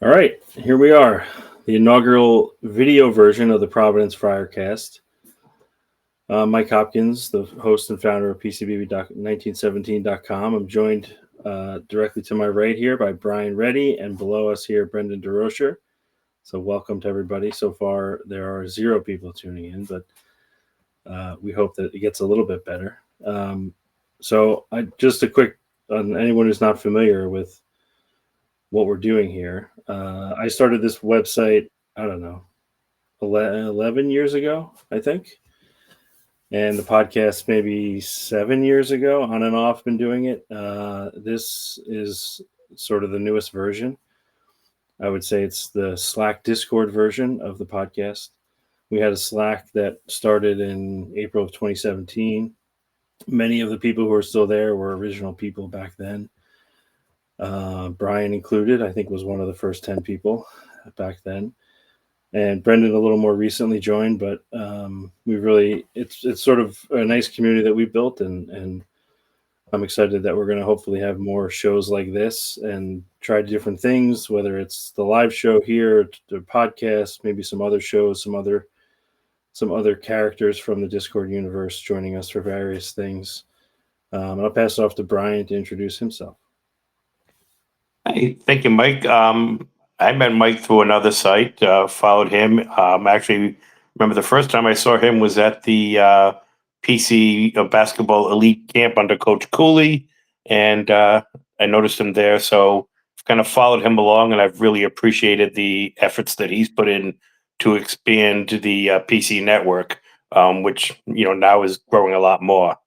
All right, here we are, the inaugural video version of the Providence Friarcast. Mike Hopkins, the host and founder of PCBB1917.com. I'm joined directly to my right here by Brian Reddy, and below us here, Brendon Desrochers. So welcome to everybody. So far, there are 0 people tuning in, but we hope that it gets a little bit better. Just a quick, on anyone who's not familiar with what we're doing here. I started this website, I don't know, 11 years ago, I think. And the podcast maybe 7 years ago, on and off, been doing it. This is sort of the newest version. I would say it's the Slack Discord version of the podcast. We had a Slack that started in April of 2017. Many of the people who are still there were original people back then. Brian included, I think, was one of the first 10 people back then, and Brendon a little more recently joined. But it's sort of a nice community that we built, and I'm excited that we're going to hopefully have more shows like this and try different things, whether it's the live show here, the podcast, maybe some other shows, some other characters from the Discord universe joining us for various things. I'll pass it off to Brian to introduce himself. Hey, thank you, Mike. I met Mike through another site, followed him. Actually, remember the first time I saw him was at the PC basketball elite camp under Coach Cooley, and I noticed him there. So I've kind of followed him along, and I've really appreciated the efforts that he's put in to expand the PC network, which now is growing a lot more.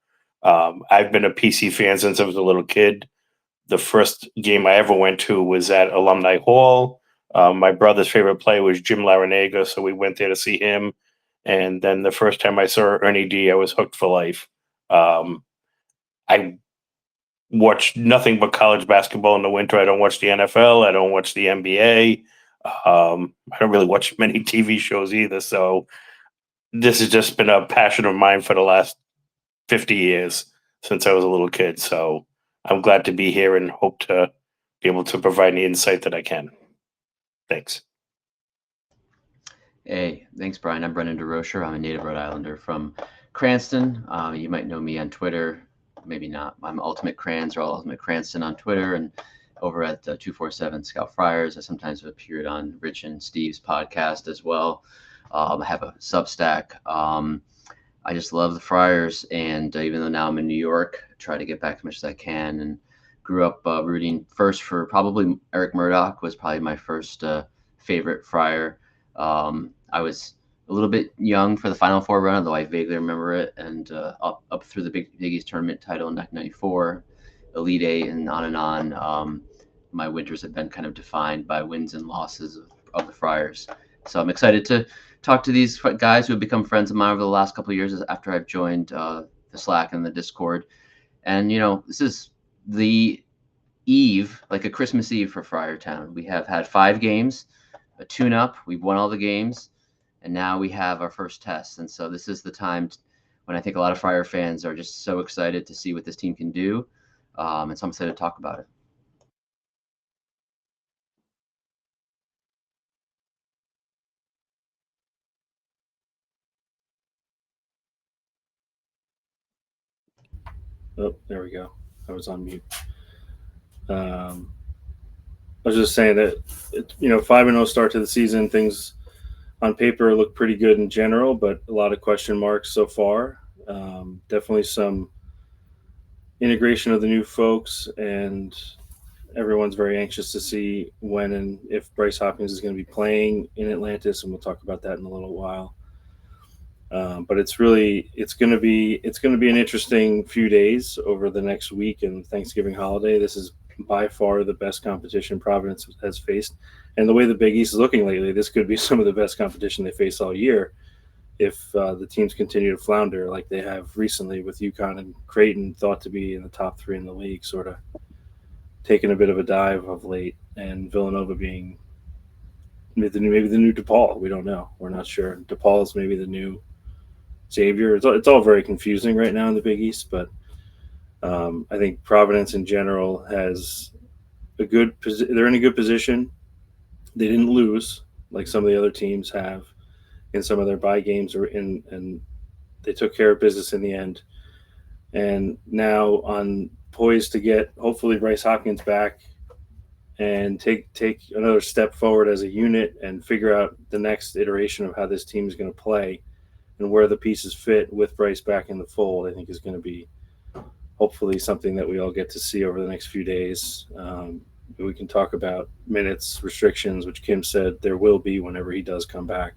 I've been a PC fan since I was a little kid. The first game I ever went to was at Alumni Hall. My brother's favorite player was Jim Larinaga, so we went there to see him. And then the first time I saw Ernie D, I was hooked for life. I watched nothing but college basketball in the winter. I don't watch the NFL. I don't watch the NBA. I don't really watch many TV shows either. So this has just been a passion of mine for the last 50 years since I was a little kid. So I'm glad to be here and hope to be able to provide any insight that I can. Thanks. Hey, thanks, Brian. I'm Brendon Desrochers. I'm a native Rhode Islander from Cranston. You might know me on Twitter. Maybe not. I'm Ultimate Crans or Ultimate Cranston on Twitter, and over at 247 Scout Friars. I sometimes have appeared on Rich and Steve's podcast as well. I have a Substack. I just love the Friars, and even though now I'm in New York, I try to get back as much as I can, and grew up rooting first for probably Eric Murdoch was probably my first favorite Friar. I was a little bit young for the Final Four run, although I vaguely remember it, and up through the Big East tournament title in 1994, Elite Eight, and on. My winters have been kind of defined by wins and losses of the Friars. So I'm excited to talk to these guys who have become friends of mine over the last couple of years after I've joined the Slack and the Discord. And, this is the eve, like a Christmas Eve for Friartown. We have had 5 games, a tune-up. We've won all the games, and now we have our first test. And so this is the time when I think a lot of Friar fans are just so excited to see what this team can do. And so I'm excited to talk about it. Oh, there we go. I was on mute. I was just saying that 5-0 start to the season. Things on paper look pretty good in general, but a lot of question marks so far. Definitely some integration of the new folks, and everyone's very anxious to see when and if Bryce Hopkins is going to be playing in Atlantis, and we'll talk about that in a little while. But it's going to be an interesting few days over the next week and Thanksgiving holiday. This is by far the best competition Providence has faced, and the way the Big East is looking lately, this could be some of the best competition they face all year if the teams continue to flounder like they have recently, with UConn and Creighton thought to be in the top 3 in the league, sort of taking a bit of a dive of late, and Villanova being maybe the new DePaul. We don't know. We're not sure. DePaul is maybe the new Xavier. It's all very confusing right now in the Big East, but I think Providence in general has they're in a good position. They didn't lose like some of the other teams have in some of their bye games, and they took care of business in the end. And now on poised to get hopefully Bryce Hopkins back and take another step forward as a unit and figure out the next iteration of how this team is going to play and where the pieces fit with Bryce back in the fold. I think is going to be hopefully something that we all get to see over the next few days. We can talk about minutes restrictions, which Kim said there will be whenever he does come back.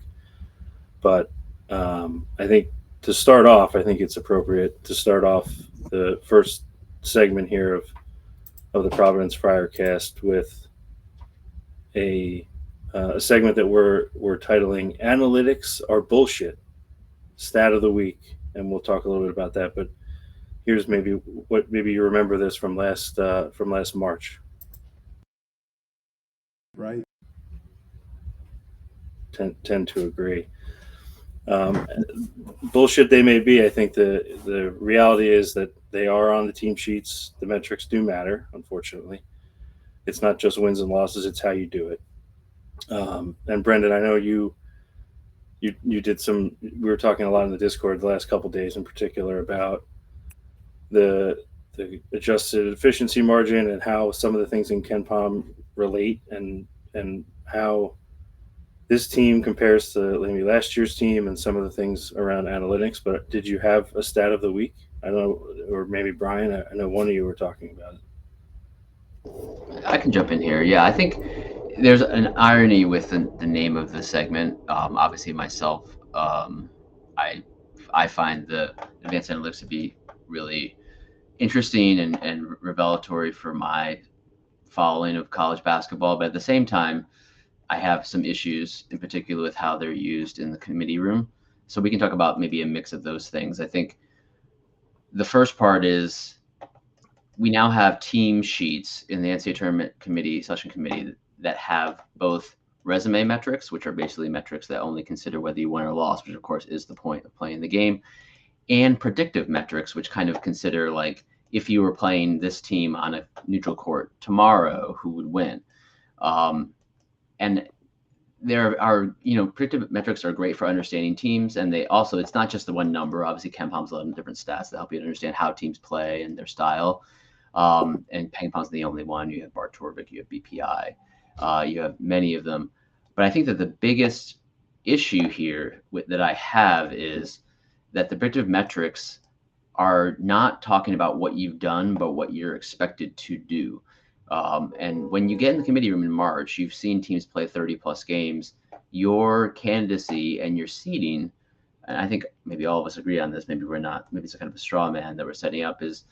But I think to start off, I think it's appropriate to start off the first segment here of the Providence Friarcast with a segment that we're titling "Analytics Are Bullshit." Stat of the week, and we'll talk a little bit about that. But here's maybe you remember this from last March. Right. Tend to agree. Bullshit they may be. I think the reality is that they are on the team sheets. The metrics do matter, unfortunately. It's not just wins and losses, it's how you do it. And Brendon, I know you did some, we were talking a lot in the Discord the last couple of days in particular about the adjusted efficiency margin and how some of the things in KenPom relate and how this team compares to maybe last year's team and some of the things around analytics. But did you have a stat of the week? I don't know, or maybe Brian, I know one of you were talking about it. I can jump in here. Yeah, I think there's an irony with the name of the segment. Obviously, myself, I find the advanced analytics to be really interesting and revelatory for my following of college basketball. But at the same time, I have some issues in particular with how they're used in the committee room. So we can talk about maybe a mix of those things. I think the first part is we now have team sheets in the NCAA tournament committee, selection committee, that have both resume metrics, which are basically metrics that only consider whether you won or lost, which of course is the point of playing the game, and predictive metrics, which kind of consider like if you were playing this team on a neutral court tomorrow, who would win? And there are, predictive metrics are great for understanding teams, and they also, it's not just the one number. Obviously, KenPom's 11 different stats that help you understand how teams play and their style. And KenPom's the only one. You have Bart Torvik, you have BPI, you have many of them. But I think that the biggest issue here that I have is that the predictive metrics are not talking about what you've done, but what you're expected to do. And when you get in the committee room in March, you've seen teams play 30 plus games. Your candidacy and your seeding, and I think maybe all of us agree on this, maybe we're not, maybe it's a kind of a straw man that we're setting up, is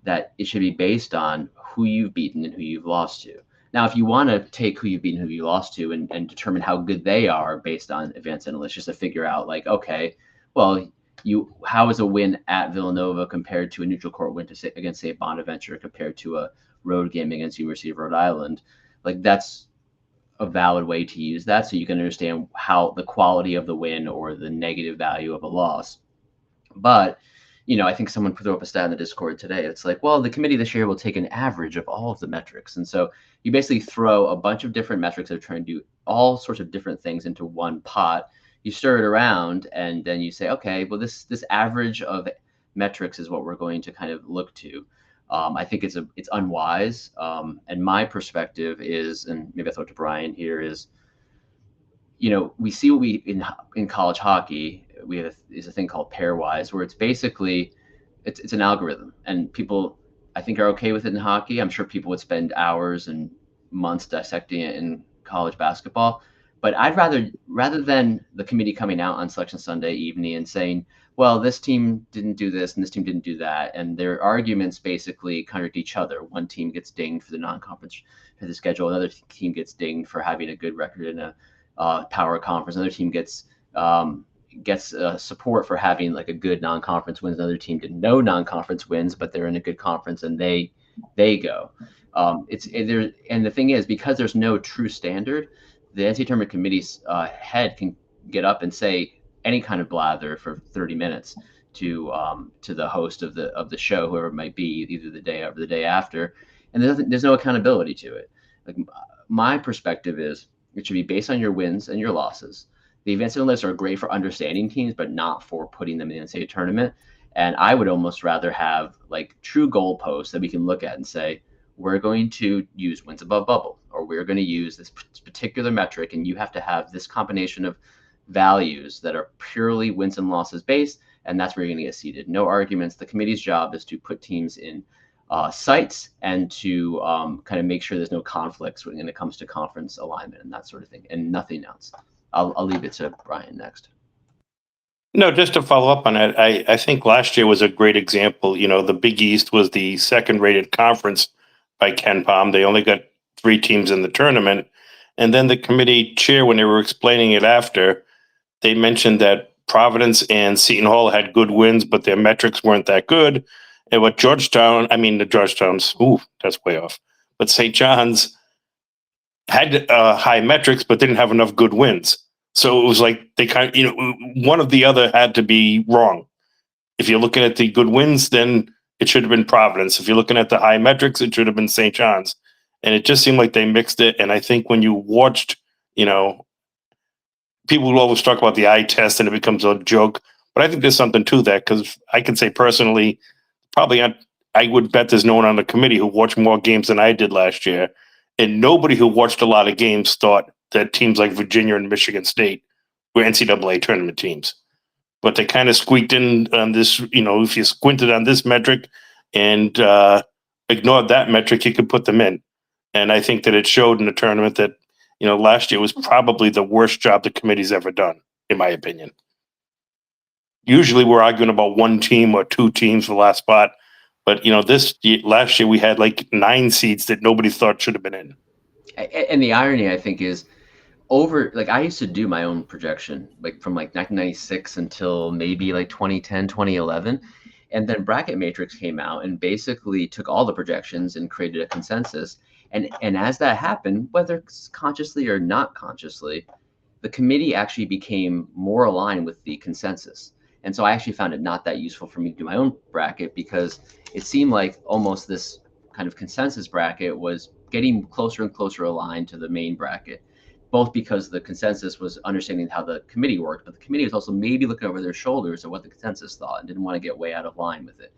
that it should be based on who you've beaten and who you've lost to. Now, if you want to take who you've beaten, who you lost to, and determine how good they are based on advanced analytics, just to figure out like, okay, well, how is a win at Villanova compared to a neutral court win against, say, Bonaventure compared to a road game against University of Rhode Island? Like, that's a valid way to use that, so you can understand how the quality of the win or the negative value of a loss. But I think someone threw up a stat in the Discord today. It's like, well, the committee this year will take an average of all of the metrics. And so you basically throw a bunch of different metrics that are trying to do all sorts of different things into one pot. You stir it around, and then you say, okay, well, this average of metrics is what we're going to kind of look to. I think it's unwise. And my perspective is, and maybe I throw it to Brian here, is, we see what in college hockey, is a thing called pairwise, where it's basically, it's an algorithm, and people, I think, are okay with it in hockey. I'm sure people would spend hours and months dissecting it in college basketball. But I'd rather than the committee coming out on Selection Sunday evening and saying, well, this team didn't do this and this team didn't do that, and their arguments basically contradict each other. One team gets dinged for the non-conference for the schedule. Another team gets dinged for having a good record in a power conference. Another team gets support for having like a good non-conference wins. Another team did no non-conference wins, but they're in a good conference and they go. And the thing is, because there's no true standard, the NCAA tournament committee's head can get up and say any kind of blather for 30 minutes to the host of the show, whoever it might be, either the day or the day after, and there's no accountability to it. Like, my perspective is, It should be based on your wins and your losses. The events and lists are great for understanding teams, but not for putting them in the NCAA tournament. And I would almost rather have like true goalposts that we can look at and say, we're going to use wins above bubble, or we're going to use this particular metric, and you have to have this combination of values that are purely wins and losses based, and that's where you're going to get seeded. No arguments. The committee's job is to put teams in sites and to kind of make sure there's no conflicts when it comes to conference alignment and that sort of thing, and nothing else. I'll leave it to Brian next. No, just to follow up on that, I think last year was a great example. The Big East was the second-rated conference by Ken Palm. They only got 3 teams in the tournament. And then the committee chair, when they were explaining it after, they mentioned that Providence and Seton Hall had good wins, but their metrics weren't that good. And what the Georgetowns, that's way off. But St. John's had high metrics, but didn't have enough good wins. So it was like they one of the other had to be wrong. If you're looking at the good wins, then it should have been Providence. If you're looking at the high metrics, it should have been St. John's. And it just seemed like they mixed it. And I think when you watched, people will always talk about the eye test and it becomes a joke. But I think there's something to that, because I can say personally, I would bet there's no one on the committee who watched more games than I did last year. And nobody who watched a lot of games thought that teams like Virginia and Michigan State were NCAA tournament teams. But they kind of squeaked in on this, if you squinted on this metric and ignored that metric, you could put them in. And I think that it showed in the tournament that, last year was probably the worst job the committee's ever done, in my opinion. Usually we're arguing about one team or 2 teams for the last spot. But, last year we had like 9 seeds that nobody thought should have been in. And the irony, I think, is I used to do my own projection, like from like 1996 until maybe like 2010, 2011. And then Bracket Matrix came out and basically took all the projections and created a consensus. And as that happened, whether consciously or not consciously, the committee actually became more aligned with the consensus. And so I actually found it not that useful for me to do my own bracket, because it seemed like almost this kind of consensus bracket was getting closer and closer aligned to the main bracket, both because the consensus was understanding how the committee worked, but the committee was also maybe looking over their shoulders at what the consensus thought and didn't want to get way out of line with it.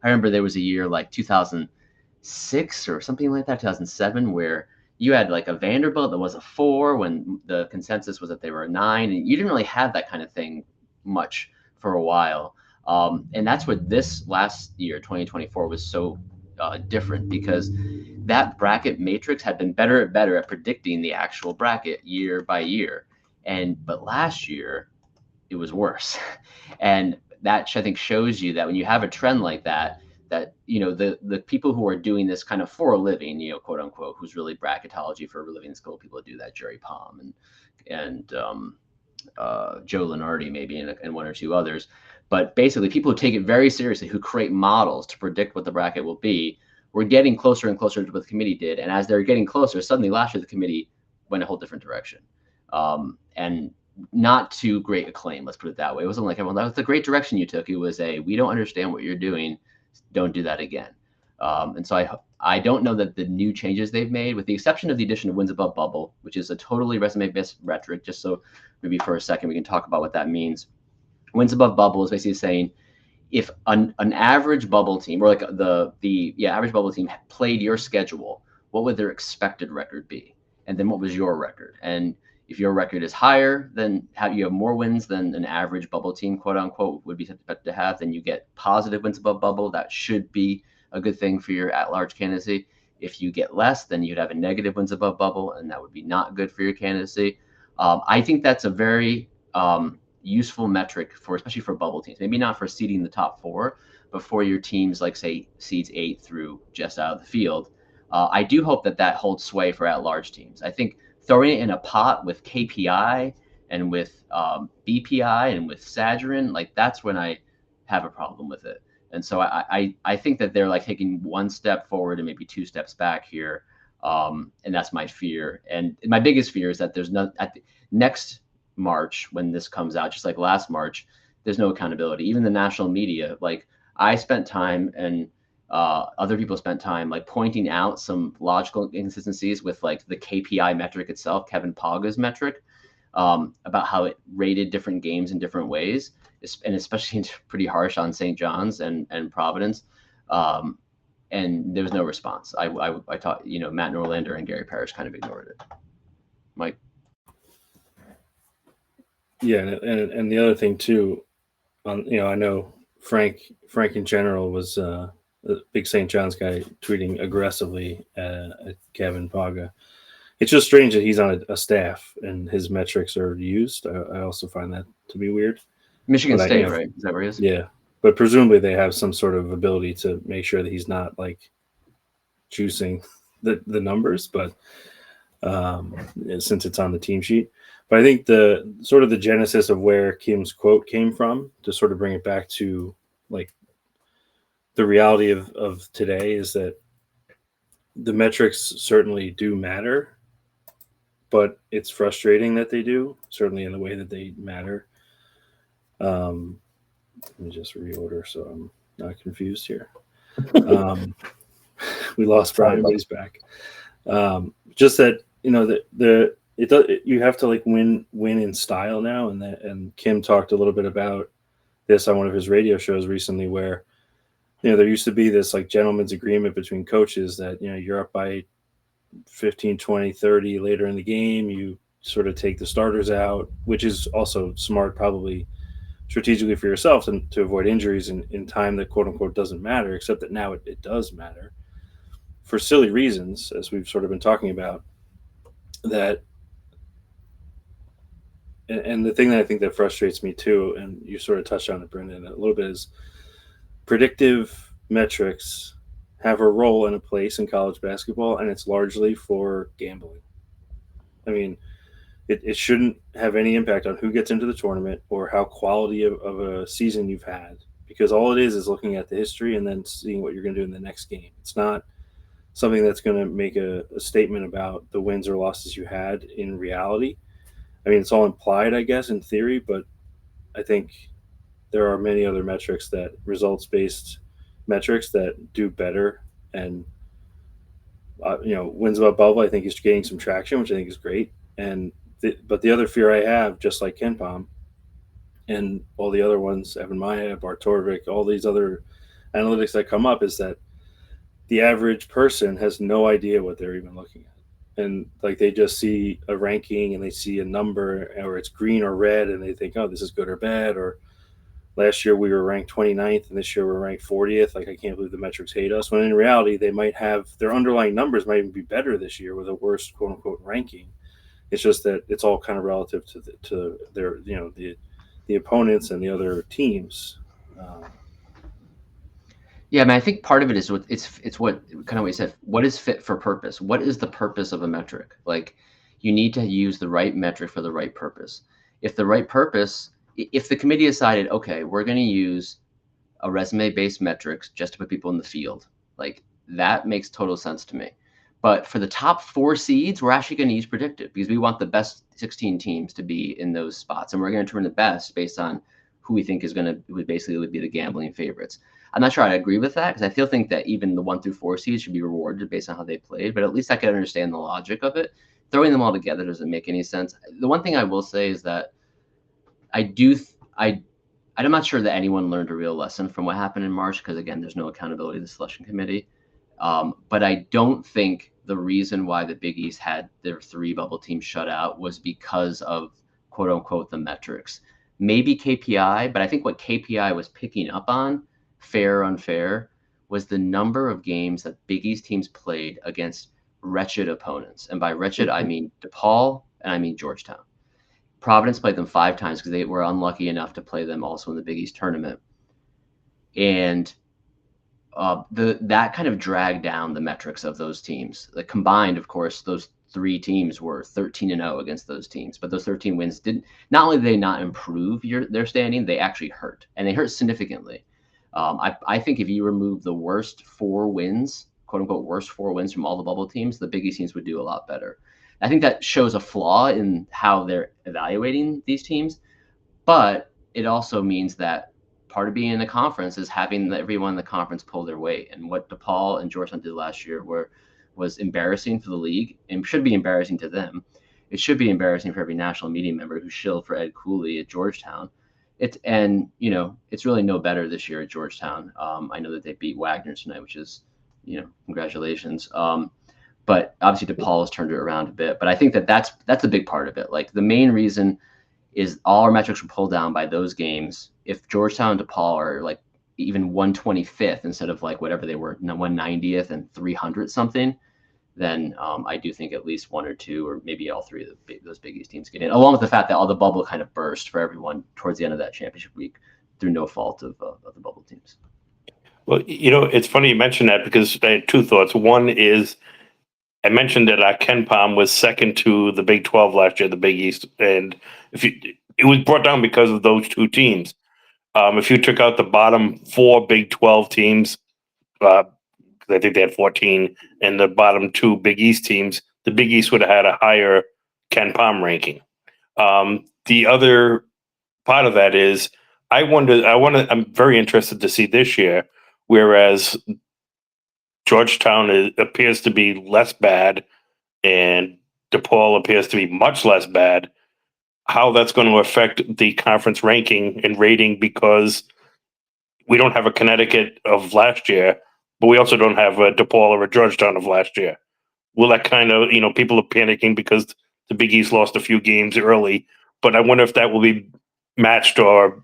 I remember there was a year like 2006 or something like that, 2007, where you had like a Vanderbilt that was a 4 when the consensus was that they were a 9, and you didn't really have that kind of thing much for a while. And that's what this last year, 2024, was so different, because that bracket matrix had been better and better at predicting the actual bracket year by year. But last year it was worse. And that, I think, shows you that when you have a trend like that, the people who are doing this kind of for a living, quote unquote, who's really bracketology for a living, there's couple people that do that, Jerry Palm and Joe Lenardi maybe, and 1 or 2 others. But basically people who take it very seriously, who create models to predict what the bracket will be, we're getting closer and closer to what the committee did. And as they're getting closer, suddenly last year the committee went a whole different direction. And not to great acclaim, let's put it that way. It wasn't like everyone, that was the great direction you took. It was we don't understand what you're doing. Don't do that again. And so I don't know that the new changes they've made, with the exception of the addition of wins above bubble, which is a totally resume-based rhetoric, just so maybe for a second we can talk about what that means. Wins above bubble is basically saying, if an average bubble team, or like the average bubble team played your schedule, what would their expected record be? And then what was your record? And if your record is higher, then you have more wins than an average bubble team, quote unquote, would be expected to have, then you get positive wins above bubble. That should be a good thing for your at-large candidacy. If you get less, then you'd have a negative wins above bubble, and that would be not good for your candidacy. I think that's a very useful metric especially for bubble teams, maybe not for seeding the top 4, but for your teams like, say, seeds 8 through just out of the field. I do hope that holds sway for at-large teams. I think throwing it in a pot with KPI and with BPI and with Sagarin, like, that's when I have a problem with it. And so I think that they're like taking 1 step forward and maybe 2 steps back here. And that's my fear. And my biggest fear is that there's next March, when this comes out, just like last March, there's no accountability. Even the national media, like, I spent time and Other people spent time like pointing out some logical inconsistencies with like the KPI metric itself, Kevin Paga's metric, about how it rated different games in different ways, and especially pretty harsh on St. John's and Providence. And there was no response. I taught, Matt Norlander and Gary Parrish kind of ignored it. Mike? Yeah, and the other thing too, I know Frank in general was a big St. John's guy, tweeting aggressively at Kevin Paga. It's just strange that he's on a staff and his metrics are used. I also find that to be weird. Michigan State, right? Is that where he is? Yeah, but presumably they have some sort of ability to make sure that he's not like juicing the numbers, but since it's on the team sheet. But I think the sort of the genesis of where Kim's quote came from, to sort of bring it back to like the reality of today, is that the metrics certainly do matter, but it's frustrating that they do, certainly in the way that they matter. Let me just reorder so I'm not confused here. We lost Brian, but he's back. Just that, you have to like win in style now, and Kim talked a little bit about this on one of his radio shows recently, where there used to be this like gentleman's agreement between coaches that you're up by 15, 20, 30 later in the game, you sort of take the starters out, which is also smart, probably strategically for yourself and to avoid injuries in time that quote unquote doesn't matter, except that now it does matter for silly reasons, as we've sort of been talking about. That and the thing that I think that frustrates me too, and you sort of touched on it, Brendon, a little bit, is predictive metrics have a role and a place in college basketball, and it's largely for gambling. I mean, it shouldn't have any impact on who gets into the tournament or how quality of a season you've had, because all it is looking at the history and then seeing what you're going to do in the next game. It's not something that's going to make a statement about the wins or losses you had in reality. I mean, it's all implied, I guess, in theory, but I think there are many other metrics, that results-based metrics, that do better. And, wins above bubble, I think, is gaining some traction, which I think is great. And but the other fear I have, just like Ken Pom and all the other ones, Evan Maya, Bart Torvik, all these other analytics that come up, is that the average person has no idea what they're even looking at. And like they just see a ranking and they see a number, or it's green or red, and they think, oh, this is good or bad. Or last year we were ranked 29th and this year we're ranked 40th. Like, I can't believe the metrics hate us. When in reality, they might have their underlying numbers might even be better this year with a worse quote unquote ranking. It's just that it's all kind of relative to their, the opponents and the other teams. Yeah, I mean, I think part of it is it's what kind of what you said. What is fit for purpose? What is the purpose of a metric? Like, you need to use the right metric for the right purpose. If the committee decided, okay, we're going to use a resume-based metrics just to put people in the field, like, that makes total sense to me. But for the top 4 seeds, we're actually going to use predictive, because we want the best 16 teams to be in those spots, and we're going to turn the best based on who we think would basically be the gambling favorites. I'm not sure I agree with that, because I still think that even the 1 through 4 seeds should be rewarded based on how they played. But at least I can understand the logic of it. Throwing them all together doesn't make any sense. The one thing I will say is that I'm not sure that anyone learned a real lesson from what happened in March, because again, there's no accountability to the selection committee. But I don't think the reason why the Big East had their 3 bubble teams shut out was because of quote unquote the metrics. Maybe KPI, but I think what KPI was picking up on, fair or unfair, was the number of games that Big East teams played against wretched opponents. And by wretched, I mean DePaul and I mean Georgetown. Providence played them 5 times because they were unlucky enough to play them also in the Big East tournament. And that kind of dragged down the metrics of those teams. The combined, of course, those 3 teams were 13-0 against those teams, but those 13 wins not only did they not improve their standing, they actually hurt, and they hurt significantly. I think if you remove the worst 4 wins, quote unquote worst 4 wins from all the bubble teams, the Big East teams would do a lot better. I think that shows a flaw in how they're evaluating these teams, but it also means that part of being in the conference is having everyone in the conference pull their weight. And what DePaul and Georgetown did last year was embarrassing for the league and should be embarrassing to them. It should be embarrassing for every national media member who shilled for Ed Cooley at Georgetown. It's really no better this year at Georgetown. I know that they beat Wagner tonight, which is, congratulations. But obviously DePaul has turned it around a bit. But I think that's a big part of it. Like, the main reason is all our metrics were pulled down by those games. If Georgetown and DePaul are like even 125th instead of like whatever they were, 190th and 300 something, then I do think at least one or two, or maybe all three of those Big East teams get in, along with the fact that all the bubble kind of burst for everyone towards the end of that championship week through no fault of the bubble teams. Well, it's funny you mentioned that, because I had two thoughts. One is, I mentioned that Ken Palm was second to the Big 12 last year, the Big East, and it was brought down because of those two teams. If you took out the bottom 4 Big 12 teams, I think they had 14, and the bottom 2 Big East teams, the Big East would have had a higher Ken Palm ranking. The other part of that is, I'm very interested to see this year, whereas Georgetown appears to be less bad and DePaul appears to be much less bad, how that's going to affect the conference ranking and rating, because we don't have a Connecticut of last year, but we also don't have a DePaul or a Georgetown of last year. Will that kind of, people are panicking because the Big East lost a few games early, but I wonder if that will be matched or,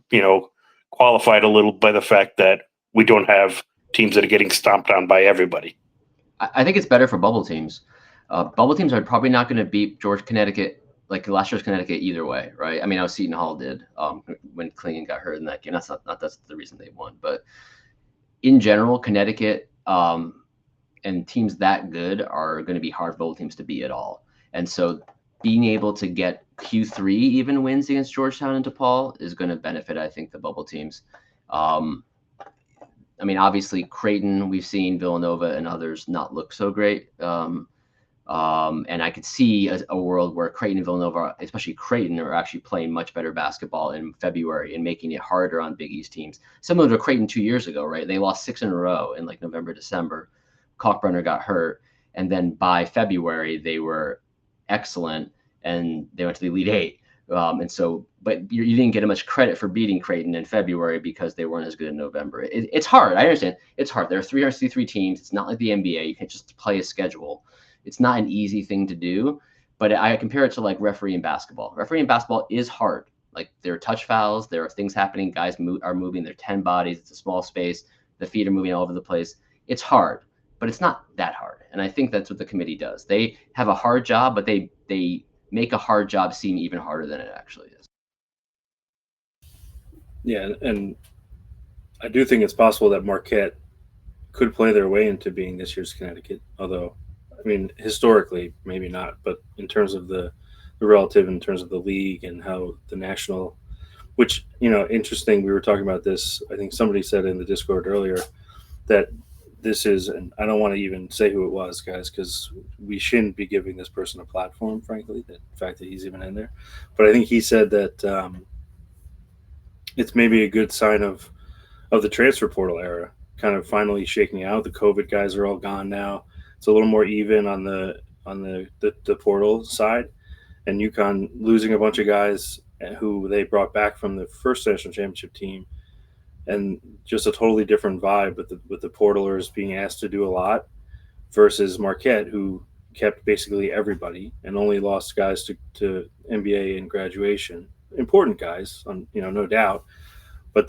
qualified a little by the fact that we don't have teams that are getting stomped on by everybody. I think it's better for bubble teams. Bubble teams are probably not going to beat Connecticut, like last year's Connecticut, either way, right? I mean, Seton Hall did when Klingon got hurt in that game. That's the reason they won. But in general, Connecticut and teams that good are going to be hard bubble teams to beat at all. And so being able to get Q3 even wins against Georgetown and DePaul is going to benefit, I think, the bubble teams. I mean, obviously, Creighton, we've seen Villanova and others not look so great. And I could see a world where Creighton and Villanova, especially Creighton, are actually playing much better basketball in February and making it harder on Big East teams. Similar to Creighton 2 years ago, right? They lost 6 in a row in like November, December. Kalkbrenner got hurt. And then by February, they were excellent and they went to the Elite Eight. But you didn't get much credit for beating Creighton in February because they weren't as good in November. It's hard. I understand. It's hard. There are 363 teams. It's not like the NBA. You can't just play a schedule. It's not an easy thing to do, but I compare it to like refereeing basketball. Refereeing basketball is hard. Like, there are touch fouls. There are things happening. Guys are moving their 10 bodies. It's a small space. The feet are moving all over the place. It's hard, but it's not that hard. And I think that's what the committee does. They have a hard job, but they make a hard job seem even harder than it actually is. Yeah, and I do think it's possible that Marquette could play their way into being this year's Connecticut, although, I mean, historically, maybe not, but in terms of the relative, in terms of the league and how the national, which, interesting, we were talking about this, I think somebody said in the Discord earlier that this is, and I don't want to even say who it was, guys, because we shouldn't be giving this person a platform, frankly, the fact that he's even in there. But I think he said that it's maybe a good sign of the transfer portal era kind of finally shaking out. The COVID guys are all gone now. It's a little more even on the portal side, and UConn losing a bunch of guys who they brought back from the first national championship team, and just a totally different vibe with the portalers being asked to do a lot versus Marquette, who kept basically everybody and only lost guys to NBA and graduation. Important guys, no doubt, but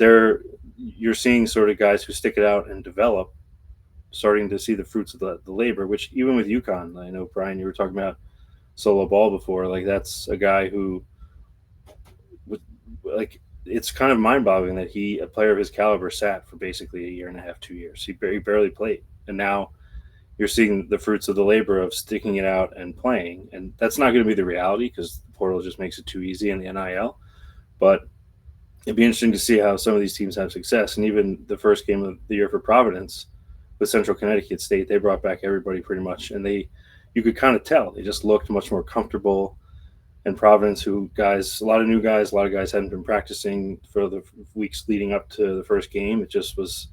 you're seeing sort of guys who stick it out and develop, starting to see the fruits of the labor, which even with UConn, I know, Brian, you were talking about Solo Ball before, like that's a guy who, like, it's kind of mind-boggling that a player of his caliber sat for basically a year and a half, 2 years. He barely played, and now you're seeing the fruits of the labor of sticking it out and playing, and that's not going to be the reality because the portal just makes it too easy in the NIL, but it'd be interesting to see how some of these teams have success. And even the first game of the year for Providence with Central Connecticut State, they brought back everybody pretty much, and you could kind of tell they just looked much more comfortable. and Providence, a lot of new guys, a lot of guys hadn't been practicing for the weeks leading up to the first game. It just was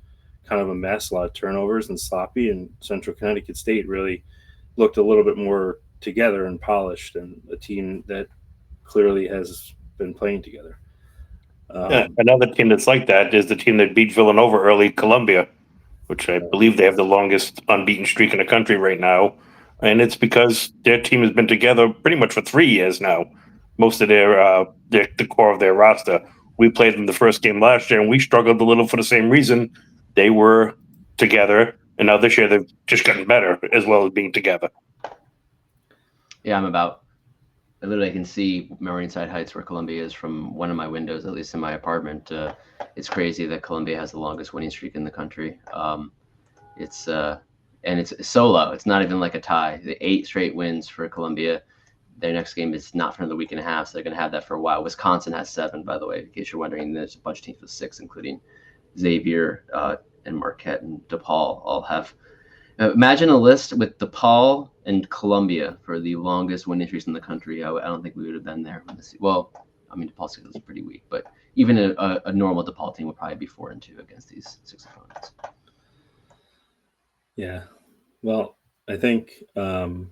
kind of a mess, a lot of turnovers and sloppy, and Central Connecticut State really looked a little bit more together and polished, and a team that clearly has been playing together. Another team that's like that is the team that beat Villanova early, Columbia, which I believe they have the longest unbeaten streak in the country right now. And it's because their team has been together pretty much for 3 years now. Most of the core of their roster. We played them the first game last year, and we struggled a little for the same reason. They were together, and now this year they've just gotten better as well as being together. Yeah, I literally can see Marineside Heights where Columbia is from one of my windows, at least in my apartment. It's crazy that Columbia has the longest winning streak in the country. And it's solo. It's not even like a tie. The 8 straight wins for Columbia. Their next game is not for another week and a half, so they're going to have that for a while. Wisconsin has 7, by the way, in case you're wondering. There's a bunch of teams with 6, including Xavier and Marquette and DePaul all have. Imagine a list with DePaul and Columbia for the longest winning streaks in the country. I don't think we would have been there. Well, I mean, DePaul schedule is pretty weak, but even a normal DePaul team would probably be 4-2 against these 6 opponents. Yeah. Well, I think the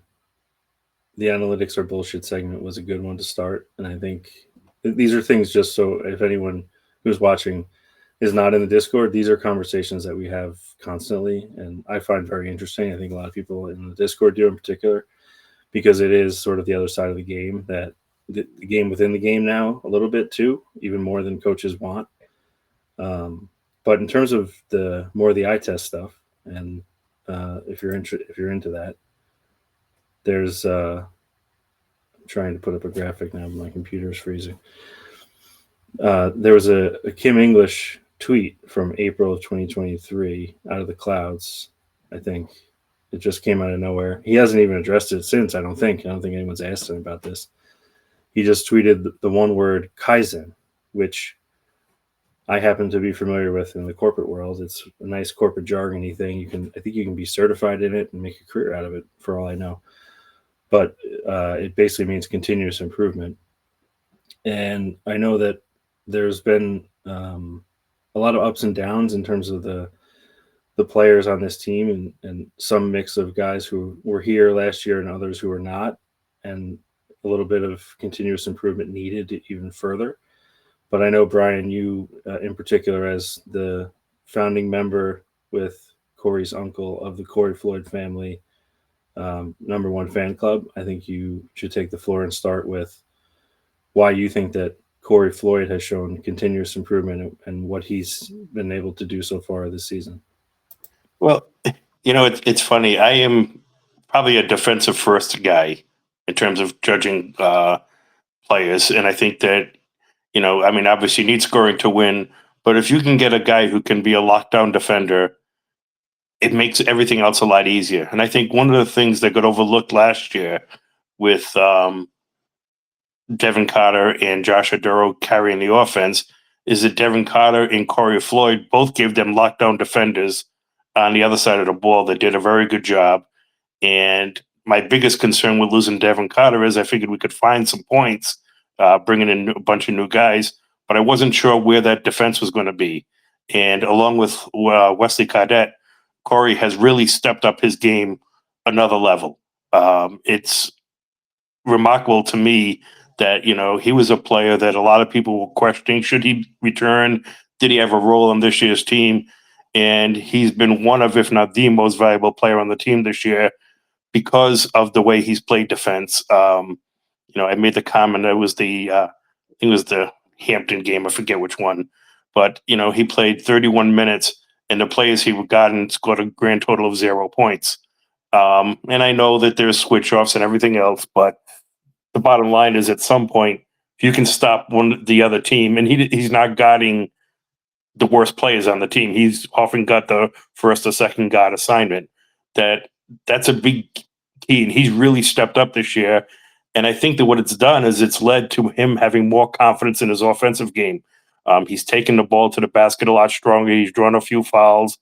analytics are bullshit segment was a good one to start. And I think these are things just so if anyone who's watching is not in the Discord, these are conversations that we have constantly. And I find very interesting. I think a lot of people in the Discord do in particular, because it is sort of the other side of the game, that the game within the game now a little bit too, even more than coaches want. But in terms of the eye test stuff, and if you're into that, there's I'm trying to put up a graphic now, but my computer's freezing. There was a Kim English tweet from April of 2023 out of the clouds. I think it just came out of nowhere. He hasn't even addressed it since. I don't think anyone's asked him about this. He just tweeted the one word Kaizen, which I happen to be familiar with in the corporate world. It's a nice corporate jargony thing. I think you can be certified in it and make a career out of it, for all I know. But it basically means continuous improvement. And I know that there's been a lot of ups and downs in terms of the players on this team, and some mix of guys who were here last year and others who were not, and a little bit of continuous improvement needed even further. But I know, Brian, you in particular, as the founding member with Corey's uncle of the Corey Floyd family #1 fan club, I think you should take the floor and start with why you think that Corey Floyd has shown continuous improvement and what he's been able to do so far this season. Well, it's funny. I am probably a defensive first guy in terms of judging players. And I think that, obviously you need scoring to win, but if you can get a guy who can be a lockdown defender, it makes everything else a lot easier. And I think one of the things that got overlooked last year with Devin Carter and Josh Aduro carrying the offense is that Devin Carter and Corey Floyd both gave them lockdown defenders on the other side of the ball that did a very good job. And my biggest concern with losing Devin Carter is I figured we could find some points, bringing in a bunch of new guys, but I wasn't sure where that defense was going to be. And along with Wesley Cadet, Corey has really stepped up his game another level. It's remarkable to me that, he was a player that a lot of people were questioning. Should he return? Did he have a role on this year's team? And he's been one of, if not the most valuable player on the team this year because of the way he's played defense. I made the comment that it was I think it was the Hampton game. I forget which one, but he played 31 minutes, and the players he gotten scored a grand total of 0 points. And I know that there's switch offs and everything else, but the bottom line is at some point, if you can stop the other team, and he's not guarding the worst players on the team. He's often got the first or second guard assignment. That's a big key, and he's really stepped up this year. And I think that what it's done is it's led to him having more confidence in his offensive game. He's taken the ball to the basket a lot stronger. He's drawn a few fouls.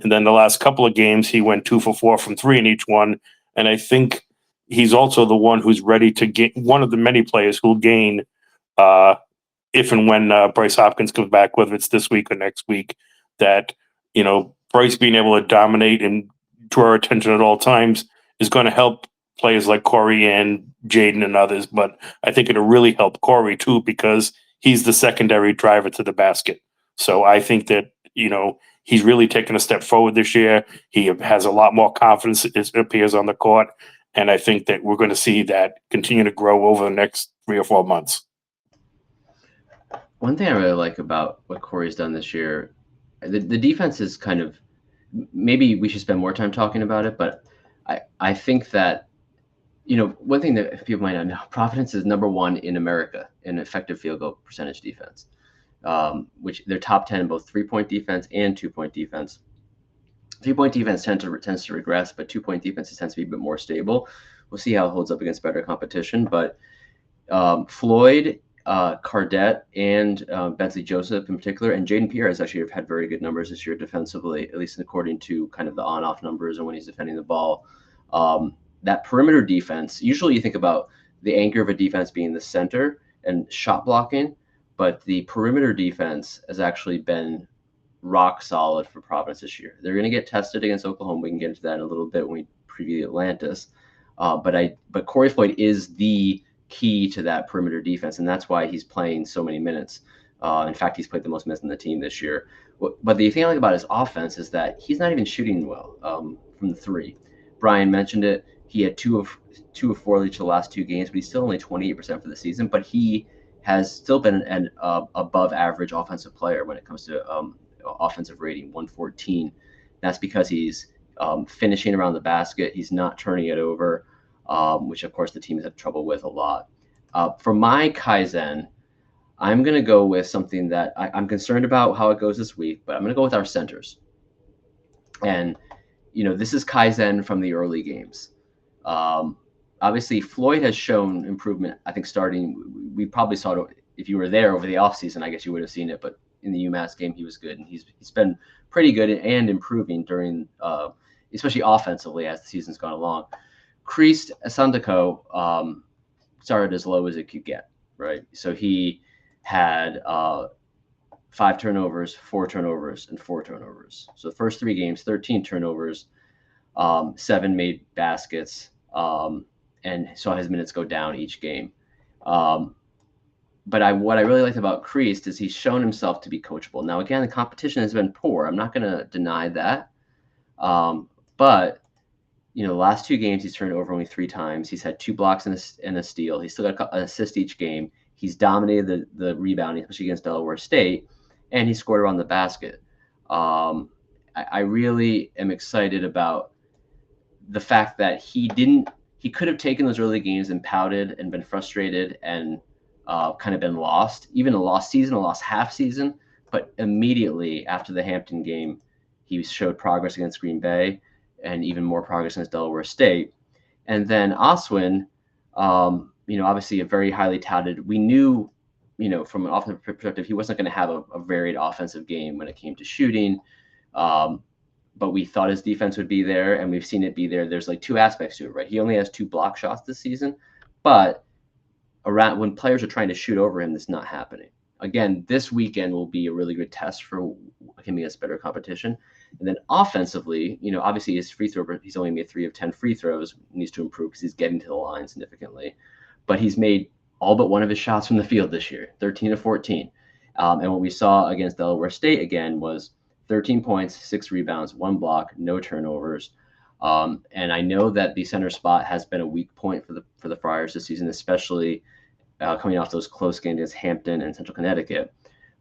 And then the last couple of games, he went 2 for 4 from 3 in each one. And I think, he's also the one who's ready to get one of the many players who'll gain if and when Bryce Hopkins comes back, whether it's this week or next week. That Bryce being able to dominate and draw attention at all times is going to help players like Corey and Jaden and others. But I think it'll really help Corey too, because he's the secondary driver to the basket. So I think that he's really taken a step forward this year. He has a lot more confidence, it appears, on the court. And I think that we're going to see that continue to grow over the next 3 or 4 months. One thing I really like about what Corey's done this year, the defense is kind of, maybe we should spend more time talking about it, but I think that, one thing that people might not know, Providence is number 1 in America in effective field goal percentage defense, which they're top 10 in both 3-point defense and 2-point defense. 3-point defense tends to regress, but 2-point defense tends to be a bit more stable. We'll see how it holds up against better competition. But Floyd, Cardette, and Bensley Joseph in particular, and Jaden Pierre has actually had very good numbers this year defensively, at least according to kind of the on-off numbers and when he's defending the ball. That perimeter defense, usually you think about the anchor of a defense being the center and shot blocking, but the perimeter defense has actually been rock solid for Providence this year. They're going to get tested against Oklahoma. We can get into that in a little bit when we preview Atlantis. But Corey Floyd is the key to that perimeter defense, and that's why he's playing so many minutes. In fact, he's played the most minutes in the team this year. But the thing I like about his offense is that he's not even shooting well from the 3. Brian mentioned it. He had 2 of 4 each of the last 2 games, but he's still only 28% for the season. But he has still been an above average offensive player when it comes to offensive rating, 114. That's because he's finishing around the basket. He's not turning it over, which of course the team has had trouble with a lot. For my Kaizen, I'm going to go with something that I'm concerned about how it goes this week, but I'm going to go with our centers. And, this is Kaizen from the early games. Obviously, Floyd has shown improvement. I think we probably saw it if you were there over the offseason. I guess you would have seen it, but in the UMass game, he was good, and he's been pretty good and improving during, especially offensively as the season's gone along. Christ Asandako started as low as it could get, right? So he had 5 turnovers, 4 turnovers, and 4 turnovers. So the first 3 games, 13 turnovers, 7 made baskets, and saw his minutes go down each game. But what I really liked about Christ is he's shown himself to be coachable. Now, again, the competition has been poor. I'm not going to deny that. But, the last 2 games, he's turned over only 3 times. He's had 2 blocks and a steal. He's still got an assist each game. He's dominated the rebounding, especially against Delaware State, and he scored around the basket. I really am excited about the fact that he could have taken those early games and pouted and been frustrated and kind of been lost, even a lost season, a lost half season. But immediately after the Hampton game, he showed progress against Green Bay and even more progress against Delaware State. And then Oswin, obviously a very highly touted. We knew, from an offensive perspective, he wasn't going to have a varied offensive game when it came to shooting. But we thought his defense would be there, and we've seen it be there. There's like 2 aspects to it, right? He only has 2 block shots this season, but around when players are trying to shoot over him, that's not happening. Again, this weekend will be a really good test for him against better competition. And then offensively, obviously his free throw, he's only made 3 of 10 free throws, needs to improve because he's getting to the line significantly. But he's made all but 1 of his shots from the field this year, 13 of 14. And what we saw against Delaware State again was 13 points, 6 rebounds, 1 block, no turnovers. And I know that the center spot has been a weak point for the Friars this season, especially coming off those close games against Hampton and Central Connecticut.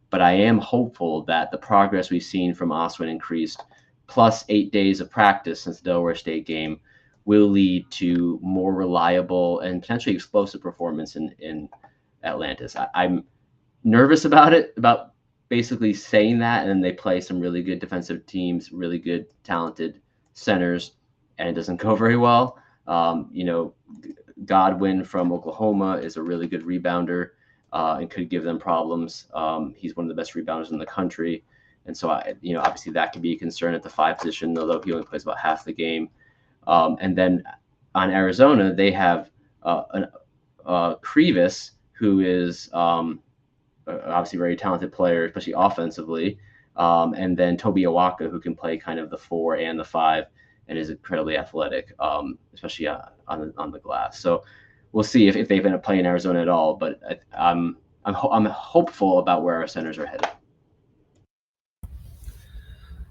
But I am hopeful that the progress we've seen from Oswin increased, plus 8 days of practice since the Delaware State game, will lead to more reliable and potentially explosive performance in Atlantis. I'm nervous about it, about basically saying that, and then they play some really good defensive teams, really good, talented centers, and it doesn't go very well. Godwin from Oklahoma is a really good rebounder and could give them problems. He's one of the best rebounders in the country. And so, obviously that could be a concern at the 5 position, although he only plays about half the game. And then on Arizona, they have Krivas, who is obviously a very talented player, especially offensively, and then Toby Awaka, who can play kind of the 4 and the 5 and is incredibly athletic, especially on the glass. So we'll see if they end up playing Arizona at all. But I'm hopeful about where our centers are headed.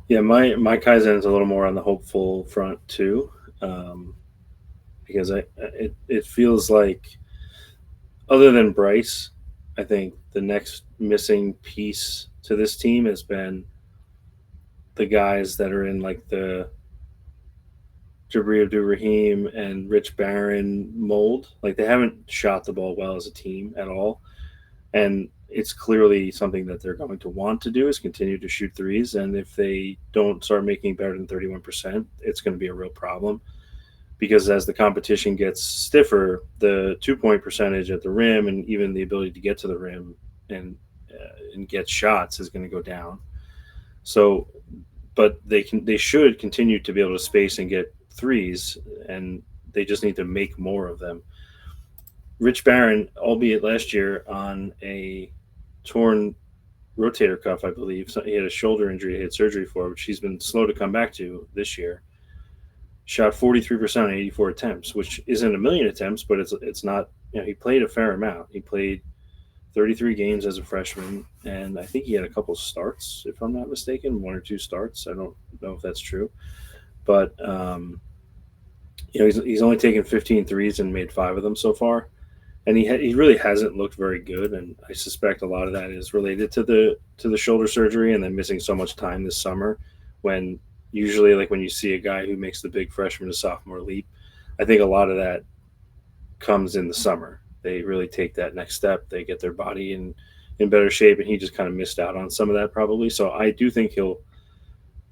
Yeah, my Kaizen is a little more on the hopeful front too, because it feels like, other than Bryce, I think the next missing piece to this team has been the guys that are in like the Jabri Abdur-Rahim and Rich Barron mold. Like, they haven't shot the ball well as a team at all, and it's clearly something that they're going to want to do is continue to shoot threes. And if they don't start making better than 31%, it's going to be a real problem, because as the competition gets stiffer, the 2-point percentage at the rim and even the ability to get to the rim and get shots is going to go down. So, but they should continue to be able to space and get threes, and they just need to make more of them. Rich Barron, albeit last year on a torn rotator cuff, I believe, so he had a shoulder injury he had surgery for, which he's been slow to come back to this year. Shot 43% on 84 attempts, which isn't a million attempts, but it's not. He played a fair amount. He played 33 games as a freshman, and I think he had a couple starts, if I'm not mistaken, 1 or 2 starts. I don't know if that's true, but he's only taken 15 threes and made 5 of them so far, and he really hasn't looked very good. And I suspect a lot of that is related to the shoulder surgery and then missing so much time this summer, when usually, like, when you see a guy who makes the big freshman to sophomore leap, I think a lot of that comes in the summer. They really take that next step. They get their body in better shape, and he just kind of missed out on some of that probably. So I do think he'll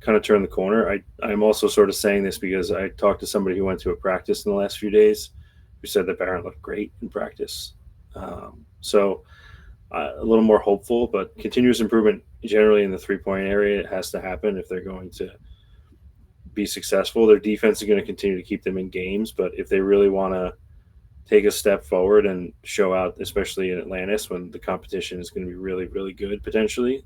kind of turn the corner. I'm also sort of saying this because I talked to somebody who went to a practice in the last few days who said that Barron looked great in practice. So a little more hopeful, but continuous improvement generally in the 3-point area, it has to happen if they're going to be successful. Their defense is going to continue to keep them in games, but if they really want to take a step forward and show out, especially in Atlantis when the competition is going to be really, really good potentially,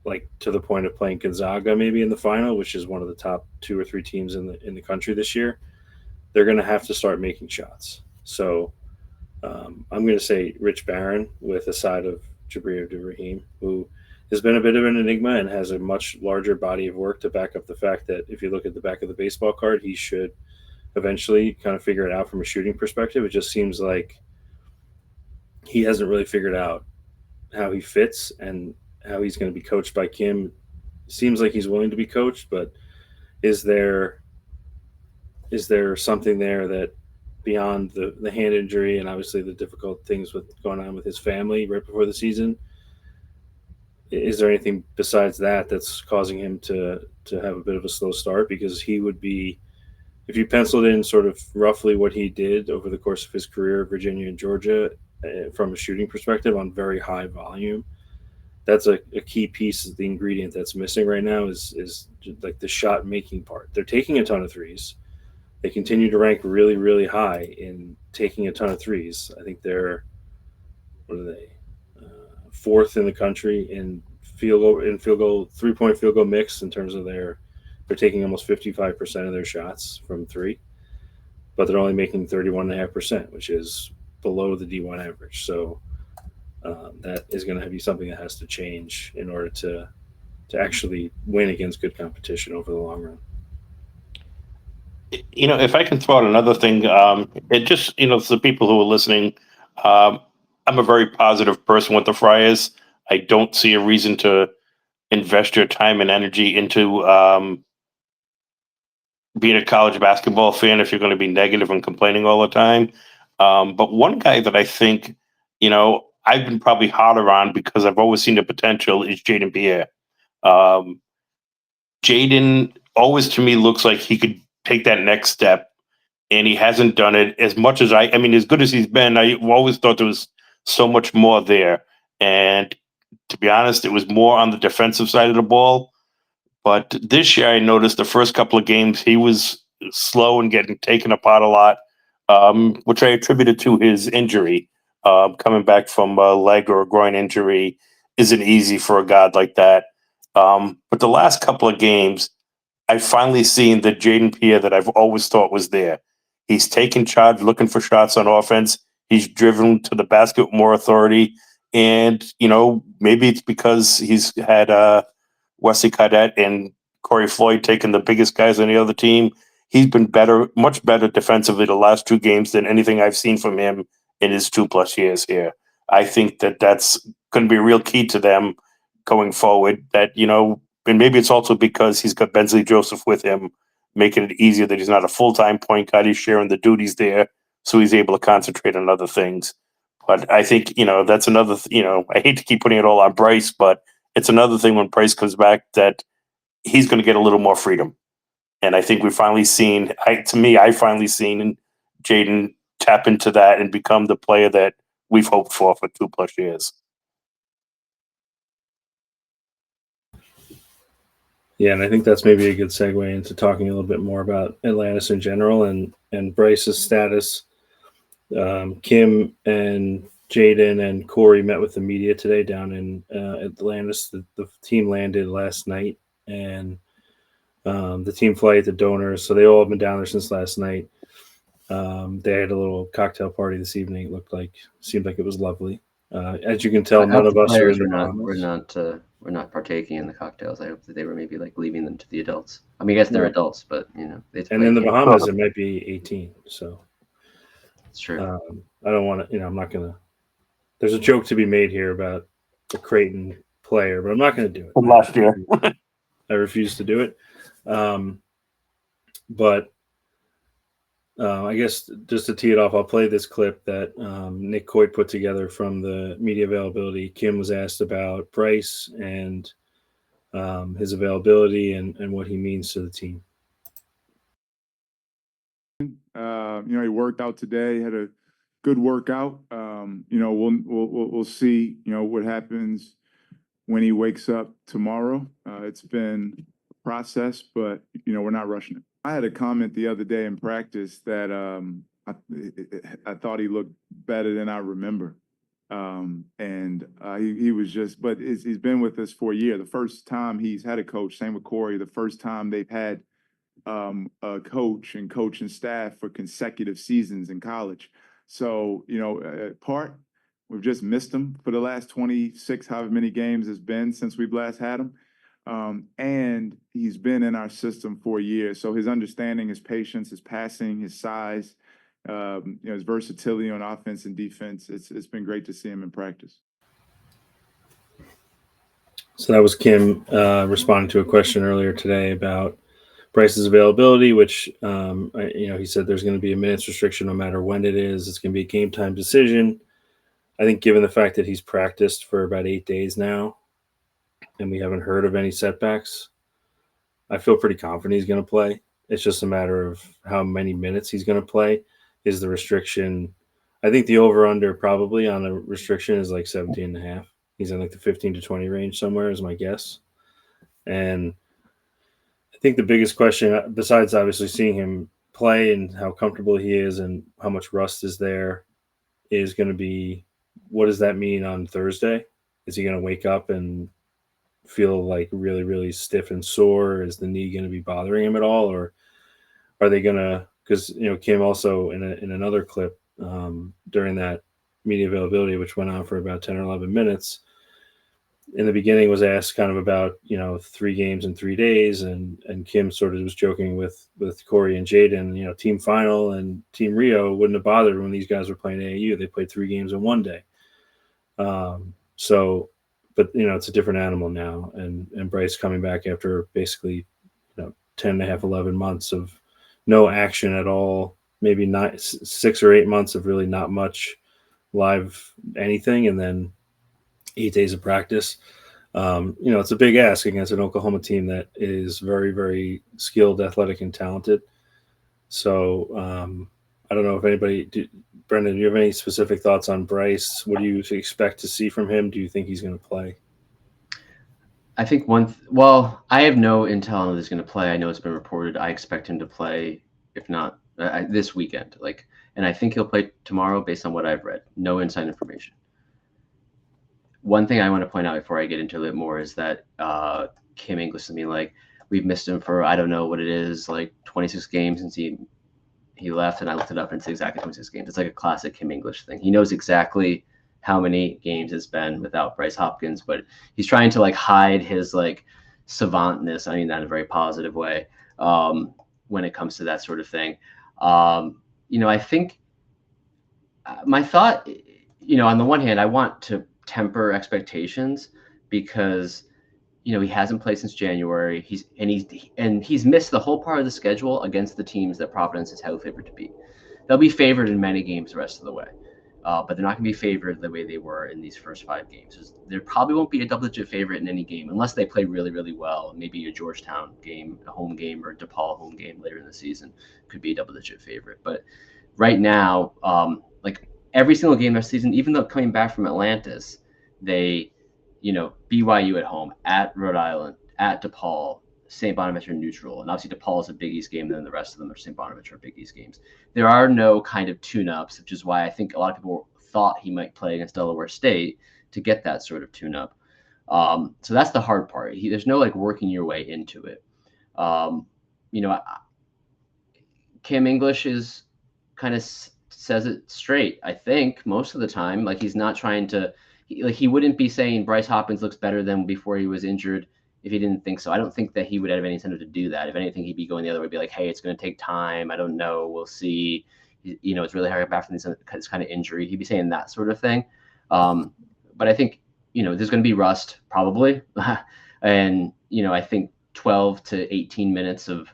like to the point of playing Gonzaga maybe in the final, which is one of the top 2 or 3 teams in the country this year, they're going to have to start making shots. So I'm going to say Rich Barron with a side of Jabri Abdur-Rahim, who has been a bit of an enigma and has a much larger body of work to back up the fact that if you look at the back of the baseball card, he should eventually kind of figure it out from a shooting perspective. It just seems like he hasn't really figured out how he fits and how he's going to be coached by Kim. Seems like he's willing to be coached, but is there something there that beyond the hand injury and obviously the difficult things with going on with his family right before the season, is there anything besides that that's causing him to have a bit of a slow start? Because he would be, if you penciled in sort of roughly what he did over the course of his career, Virginia and Georgia, from a shooting perspective on very high volume, that's a key piece of the ingredient that's missing right now is like the shot making part. They're taking a ton of threes. They continue to rank really, really high in taking a ton of threes. I think they're, what are they, 4th in the country in field goal 3-point field goal mix in terms of they're taking almost 55% of their shots from 3, but they're only making 31.5%, which is below the D1 average. So that is going to be something that has to change in order to actually win against good competition over the long run. If I can throw out another thing, it just, to the people who are listening, I'm a very positive person with the Friars. I don't see a reason to invest your time and energy into being a college basketball fan if you're going to be negative and complaining all the time. But one guy that I think, I've been probably harder on because I've always seen the potential is Jaden Pierre. Jaden always to me looks like he could take that next step, and he hasn't done it as much as I mean, as good as he's been, I always thought there was so much more there. And to be honest, it was more on the defensive side of the ball. But this year I noticed the first couple of games he was slow and getting taken apart a lot, which I attributed to his injury. Coming back from a leg or a groin injury isn't easy for a guard like that. But the last couple of games, I've finally seen the Jaden Pierre that I've always thought was there. He's taking charge, looking for shots on offense. He's driven to the basket with more authority. And, maybe it's because he's had Wesley Cadet and Corey Floyd taking the biggest guys on the other team. He's been better, much better defensively the last 2 games than anything I've seen from him in his 2+ years here. I think that that's going to be a real key to them going forward. That, and maybe it's also because he's got Bensley Joseph with him, making it easier that he's not a full-time point guard. He's sharing the duties there, so he's able to concentrate on other things. But I think, that's another, I hate to keep putting it all on Bryce, but it's another thing when Bryce comes back that he's going to get a little more freedom. And I think we've finally seen, I finally seen Jaden tap into that and become the player that we've hoped for 2+ years. Yeah, and I think that's maybe a good segue into talking a little bit more about Atlantis in general and Bryce's status. Kim and Jaden and Corey met with the media today down in Atlantis. The team landed last night, and the team flight at the Donors, so they all have been down there since last night. They had a little cocktail party this evening. It seemed like it was lovely. As you can tell, none of us are in the Bahamas. We're not partaking in the cocktails. I hope that they were maybe like leaving them to the adults. I mean, I guess they're adults, but and in the Bahamas, it might be 18. So it's true. I don't want to. I'm not gonna. There's a joke to be made here about the Creighton player, but I'm not going to do it. From last year, I refuse to do it. But I guess just to tee it off, I'll play this clip that Nick Coit put together from the media availability. Kim was asked about Bryce and his availability and what he means to the team. He worked out today, had a good workout. We'll see, what happens when he wakes up tomorrow. It's been a process, but, we're not rushing it. I had a comment the other day in practice that I thought he looked better than I remember. He was but he's been with us for a year. The first time he's had a coach, same with Corey, the first time they've had a coach and coaching staff for consecutive seasons in college. So, we've just missed him for the last 26, however many games it's been since we've last had him. And he's been in our system for a year. So his understanding, his patience, his passing, his size, his versatility on offense and defense, it's been great to see him in practice. So that was Kim responding to a question earlier today about Bryce's availability, which, he said there's going to be a minutes restriction no matter when it is. It's going to be a game time decision. I think given the fact that he's practiced for about 8 days now and we haven't heard of any setbacks, I feel pretty confident he's going to play. It's just a matter of how many minutes he's going to play. Is the restriction, I think the over-under probably on the restriction is like 17.5. He's in like the 15 to 20 range somewhere is my guess. And I think the biggest question, besides obviously seeing him play and how comfortable he is and how much rust is there, is going to be, what does that mean on Thursday? Is he going to wake up and feel like really, really stiff and sore? Is the knee going to be bothering him at all? Or are they going to, because, Kim also in another clip during that media availability, which went on for about 10 or 11 minutes, in the beginning was asked kind of about, 3 games in 3 days. And Kim sort of was joking with Corey and Jaden, team final and team Rio wouldn't have bothered when these guys were playing AAU. They played 3 games in 1 day. But it's a different animal now. And Bryce coming back after basically, 10 and a half, 11 months of no action at all, maybe not 6 or 8 months of really not much live anything. And then 8 days of practice. It's a big ask against an Oklahoma team that is very, very skilled, athletic, and talented. So I don't know if anybody, Brendon, do you have any specific thoughts on Bryce? What do you expect to see from him? Do you think he's going to play? I think I have no intel on that he's going to play. I know it's been reported. I expect him to play. if not this weekend. And I think he'll play tomorrow based on what I've read. No inside information. One thing I want to point out before I get into it more is that Kim English to me, like, we've missed him for, I don't know what it is, like 26 games since he left, and I looked it up and it's exactly 26 games. It's like a classic Kim English thing. He knows exactly how many games it's been without Bryce Hopkins, but he's trying to like hide his like savantness. I mean that in a very positive way when it comes to that sort of thing. I think my thought, on the one hand, I want to temper expectations because he hasn't played since January. He's missed the whole part of the schedule against the teams that Providence is highly favored to beat. They'll be favored in many games the rest of the way, but they're not going to be favored the way they were in these first 5 games. There probably won't be a double-digit favorite in any game unless they play really, really well. Maybe a Georgetown game, a home game, or a DePaul home game later in the season could be a double-digit favorite. But right now, like every single game this season, even though coming back from Atlantis, they BYU at home, at Rhode Island, at DePaul, St. Bonaventure neutral. And obviously DePaul is a Big East game, and then the rest of them are St. Bonaventure Big East games. There are no kind of tune-ups, which is why I think a lot of people thought he might play against Delaware State to get that sort of tune-up. So that's the hard part. There's no like working your way into it. Kim English is kind of says it straight, I think, most of the time. Like he's not trying to he wouldn't be saying Bryce Hopkins looks better than before he was injured if he didn't think so. I don't think that he would have any incentive to do that. If anything, he'd be going the other way, be like, hey, it's going to take time. I don't know. We'll see. It's really hard to get back from this kind of injury. He'd be saying that sort of thing. But I think, there's going to be rust probably. And, I think 12 to 18 minutes of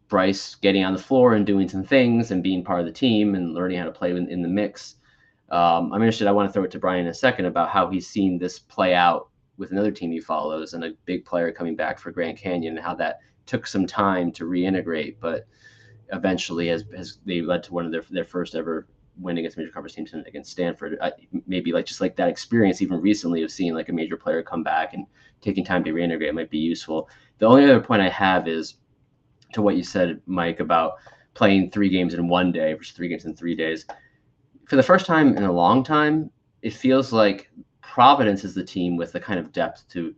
Bryce getting on the floor and doing some things and being part of the team and learning how to play in the mix. I'm interested. I want to throw it to Brian in a second about how he's seen this play out with another team he follows and a big player coming back for Grand Canyon, and how that took some time to reintegrate, but eventually has they led to one of their first ever win against major conference teams against Stanford. Maybe just like that experience even recently of seeing like a major player come back and taking time to reintegrate might be useful. The only other point I have is to what you said, Mike, about playing 3 games in 1 day versus 3 games in 3 days. For the first time in a long time, it feels like Providence is the team with the kind of depth to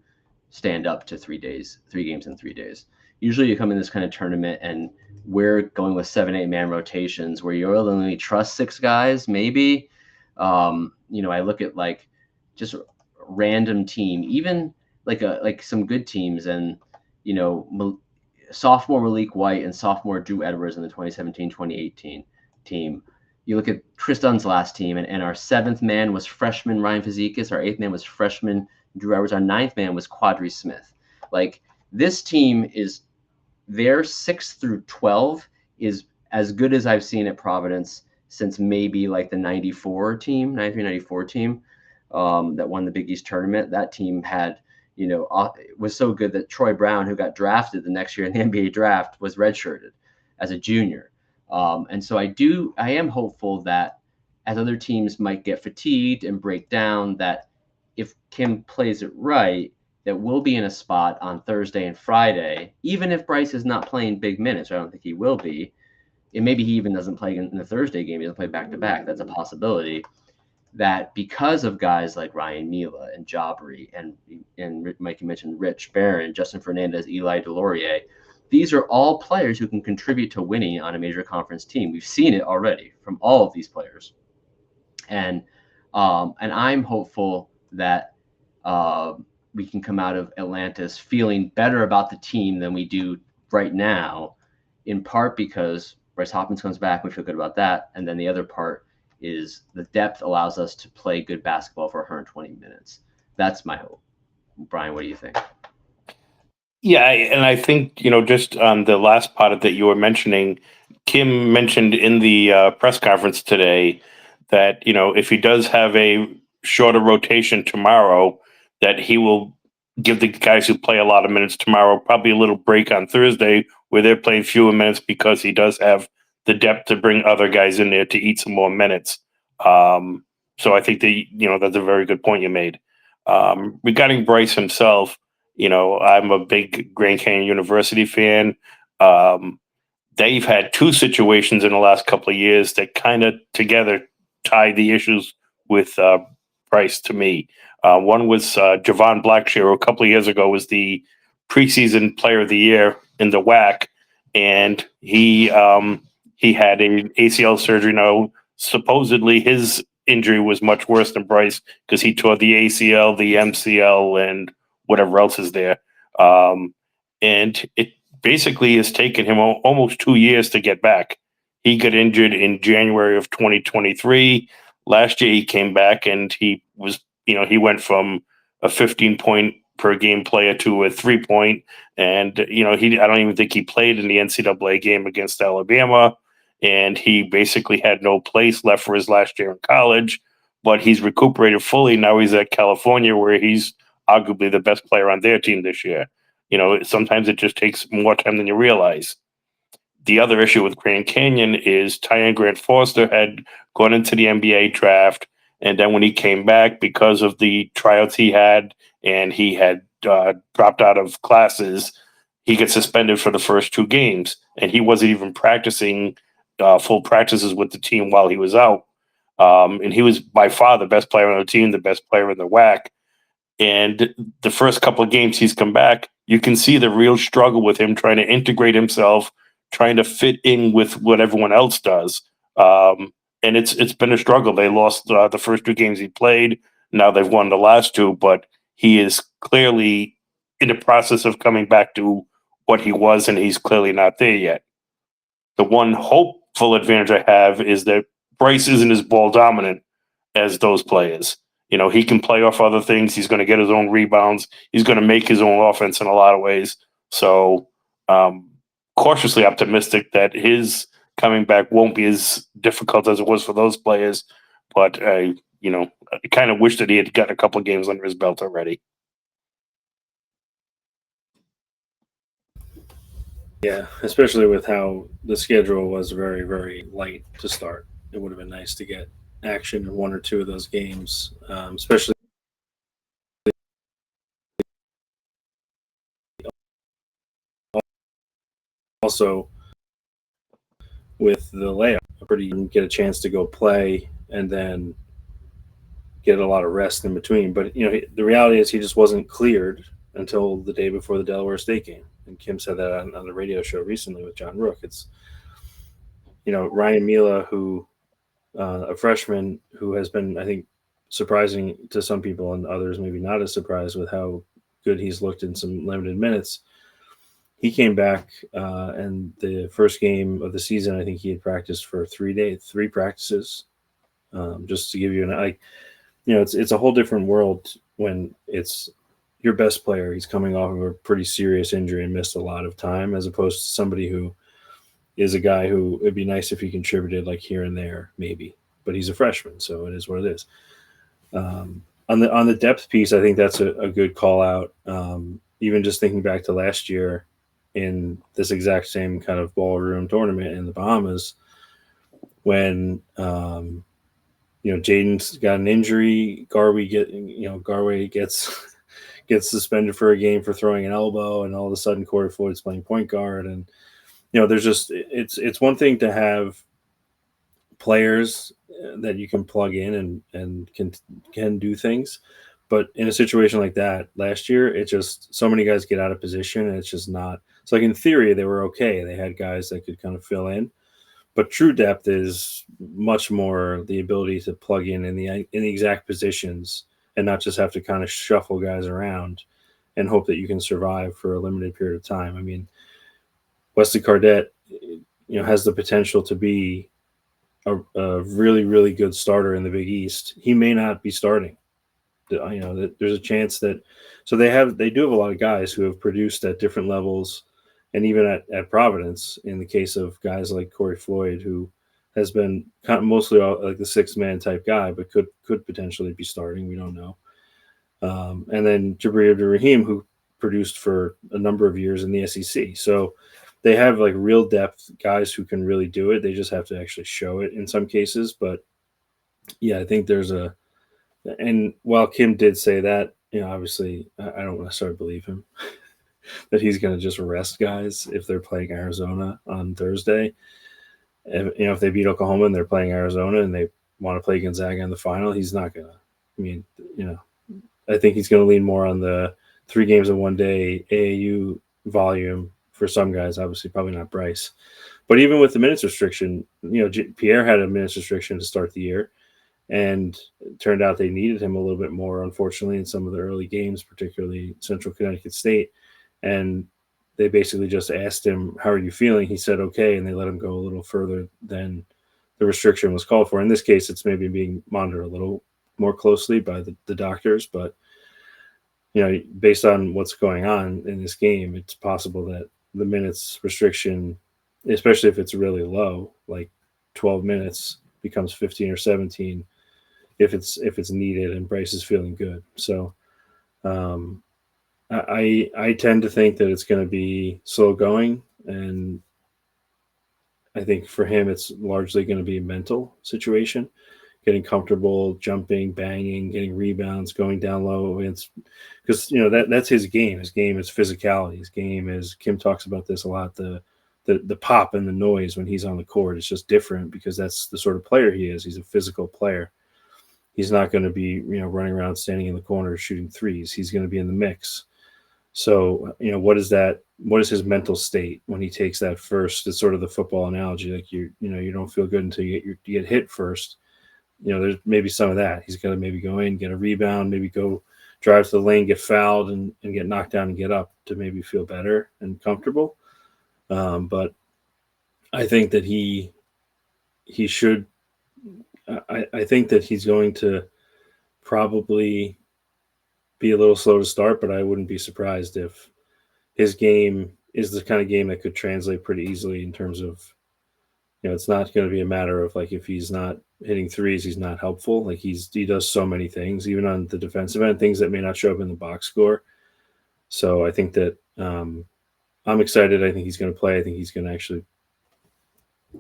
stand up to 3 games in 3 days. Usually you come in this kind of tournament and we're going with 7-8 man rotations where you only trust 6 guys, maybe. I look at like just random team, even like some good teams, and sophomore Malik White and sophomore Drew Edwards in the 2017-2018 team. You look at Chris Dunn's last team, and our 7th man was freshman Ryan Fazikis. Our 8th man was freshman Drew Edwards. Our 9th man was Quadri Smith. Like, this team is their 6 through 12 is as good as I've seen at Providence since maybe like the 93-94 team that won the Big East tournament. That team had, was so good that Troy Brown, who got drafted the next year in the NBA draft, was redshirted as a junior. And so I am hopeful that as other teams might get fatigued and break down, that if Kim plays it right, that we'll be in a spot on Thursday and Friday, even if Bryce is not playing big minutes. I don't think he will be. And maybe he even doesn't play in the Thursday game. He doesn't play back-to-back. That's a possibility. That because of guys like Ryan Mila and Jabri and Mike, you mentioned Rich Barron, Justin Fernandez, Eli DeLaurier, these are all players who can contribute to winning on a major conference team. We've seen it already from all of these players. And I'm hopeful that we can come out of Atlantis feeling better about the team than we do right now, in part because Bryce Hopkins comes back. We feel good about that. And then the other part is the depth allows us to play good basketball for 120 minutes. That's my hope. Brian, what do you think? Yeah, and I think, just on the last part of that you were mentioning, Kim mentioned in the press conference today that, if he does have a shorter rotation tomorrow, that he will give the guys who play a lot of minutes tomorrow probably a little break on Thursday where they're playing fewer minutes, because he does have the depth to bring other guys in there to eat some more minutes. So I think that, that's a very good point you made. Regarding Bryce himself, I'm a big Grand Canyon University fan. they've had two situations in the last couple of years that kind of together tie the issues with Bryce to me. One was Javon Blackshear, who a couple of years ago was the preseason player of the year in the WAC, and he had an ACL surgery. Now, supposedly his injury was much worse than Bryce because he tore the ACL, the MCL, and whatever else is there. And it basically has taken him almost 2 years to get back. He got injured in January of 2023. Last year he came back and he was, he went from a 15-point per game player to a 3-point. And, I don't even think he played in the NCAA game against Alabama. And he basically had no place left for his last year in college, but he's recuperated fully. Now he's at California, where he's arguably the best player on their team this year. Sometimes it just takes more time than you realize. The other issue with Grand Canyon is Tyon Grant Foster had gone into the NBA draft, and then when he came back, because of the tryouts he had, and he had dropped out of classes, he got suspended for the first 2 games, and he wasn't even practicing full practices with the team while he was out. And he was by far the best player on the team, the best player in the WAC. And the first couple of games he's come back, you can see the real struggle with him trying to integrate himself, trying to fit in with what everyone else does. And it's been a struggle. They lost the first 2 games he played. Now they've won the last 2, but he is clearly in the process of coming back to what he was, and he's clearly not there yet. The one hopeful advantage I have is that Bryce isn't as ball dominant as those players. He can play off other things. He's going to get his own rebounds. He's going to make his own offense in a lot of ways. So, cautiously optimistic that his coming back won't be as difficult as it was for those players. But I kind of wish that he had got a couple of games under his belt already. Yeah, especially with how the schedule was very, very light to start. It would have been nice to get action in 1 or 2 of those games, especially also with the layoff. Get a chance to go play and then get a lot of rest in between. But the reality is he just wasn't cleared until the day before the Delaware State game. And Kim said that on the radio show recently with John Rook. It's Ryan Mila, who a freshman who has been, I think, surprising to some people and others maybe not as surprised with how good he's looked in some limited minutes. He came back and the first game of the season, I think he had practiced for 3 practices. Just to give you it's a whole different world when it's your best player. He's coming off of a pretty serious injury and missed a lot of time, as opposed to somebody who is a guy who it'd be nice if he contributed like here and there, maybe, but he's a freshman, so it is what it is. On the depth piece, I think that's a good call out. Even just thinking back to last year in this exact same kind of ballroom tournament in the Bahamas, when Jaden's got an injury, Garway gets suspended for a game for throwing an elbow, and all of a sudden Corey Floyd's playing point guard, and there's just it's one thing to have players that you can plug in and can do things, but in a situation like that last year, it just so many guys get out of position, and it's just not. It's like in theory they were okay. They had guys that could kind of fill in, but true depth is much more the ability to plug in the exact positions and not just have to kind of shuffle guys around and hope that you can survive for a limited period of time. I mean, Wesley Cardette, has the potential to be a really, really good starter in the Big East. He may not be starting. There's a chance that. So they do have a lot of guys who have produced at different levels, and even at Providence, in the case of guys like Corey Floyd, who has been kind of mostly like the 6-man type guy, but could potentially be starting. We don't know. And then Jabri Abdur-Rahim, who produced for a number of years in the SEC. So they have like real depth guys who can really do it. They just have to actually show it in some cases. But yeah, I think and while Kim did say that, obviously I don't necessarily believe him. that he's going to just rest guys if they're playing Arizona on Thursday. And, if they beat Oklahoma and they're playing Arizona and they want to play Gonzaga in the final, he's not going to. I mean, I think he's going to lean more on the 3 games in one day AAU volume for some guys. Obviously, probably not Bryce. But even with the minutes restriction, Pierre had a minutes restriction to start the year, and it turned out they needed him a little bit more, unfortunately, in some of the early games, particularly Central Connecticut State. And they basically just asked him, how are you feeling? He said, okay, and they let him go a little further than the restriction was called for. In this case, it's maybe being monitored a little more closely by the doctors, but based on what's going on in this game, it's possible that the minutes restriction, especially if it's really low, like 12 minutes, becomes 15 or 17 if it's needed and Bryce is feeling good. So I tend to think that it's going to be slow going, and I think for him it's largely going to be a mental situation, getting comfortable, jumping, banging, getting rebounds, going down low. It's because that's his game. His game is physicality. His game is, Kim talks about this a lot, the pop and the noise when he's on the court. It's just different because that's the sort of player he is. He's a physical player. He's not going to be running around standing in the corner shooting threes. He's going to be in the mix. So what is his mental state when he takes that first? It's sort of the football analogy, like you don't feel good until you get hit first. There's maybe some of that. He's got to maybe go in, get a rebound, maybe go drive to the lane, get fouled, and get knocked down and get up to maybe feel better and comfortable. But I think that he should. I think that he's going to probably be a little slow to start, but I wouldn't be surprised if his game is the kind of game that could translate pretty easily in terms of, it's not going to be a matter of like if he's not hitting threes, he's not helpful. Like he does so many things, even on the defensive end, things that may not show up in the box score. So I think that I'm excited. I think he's going to play. I think he's going to actually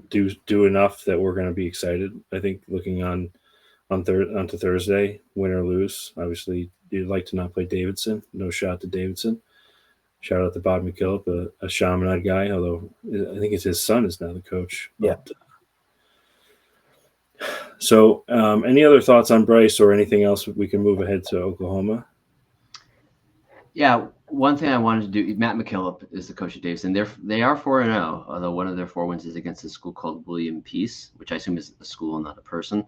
do enough that we're going to be excited. I think looking onto Thursday, win or lose. Obviously, you'd like to not play Davidson. No shot to Davidson. Shout out to Bob McKillop, a Chaminade guy, although I think it's his son is now the coach. Yeah. So any other thoughts on Bryce or anything else we can move ahead to Oklahoma? Yeah, one thing I wanted to do, Matt McKillop is the coach of Davidson. They are 4-0, although one of their 4 wins is against a school called William Peace, which I assume is a school, not a person.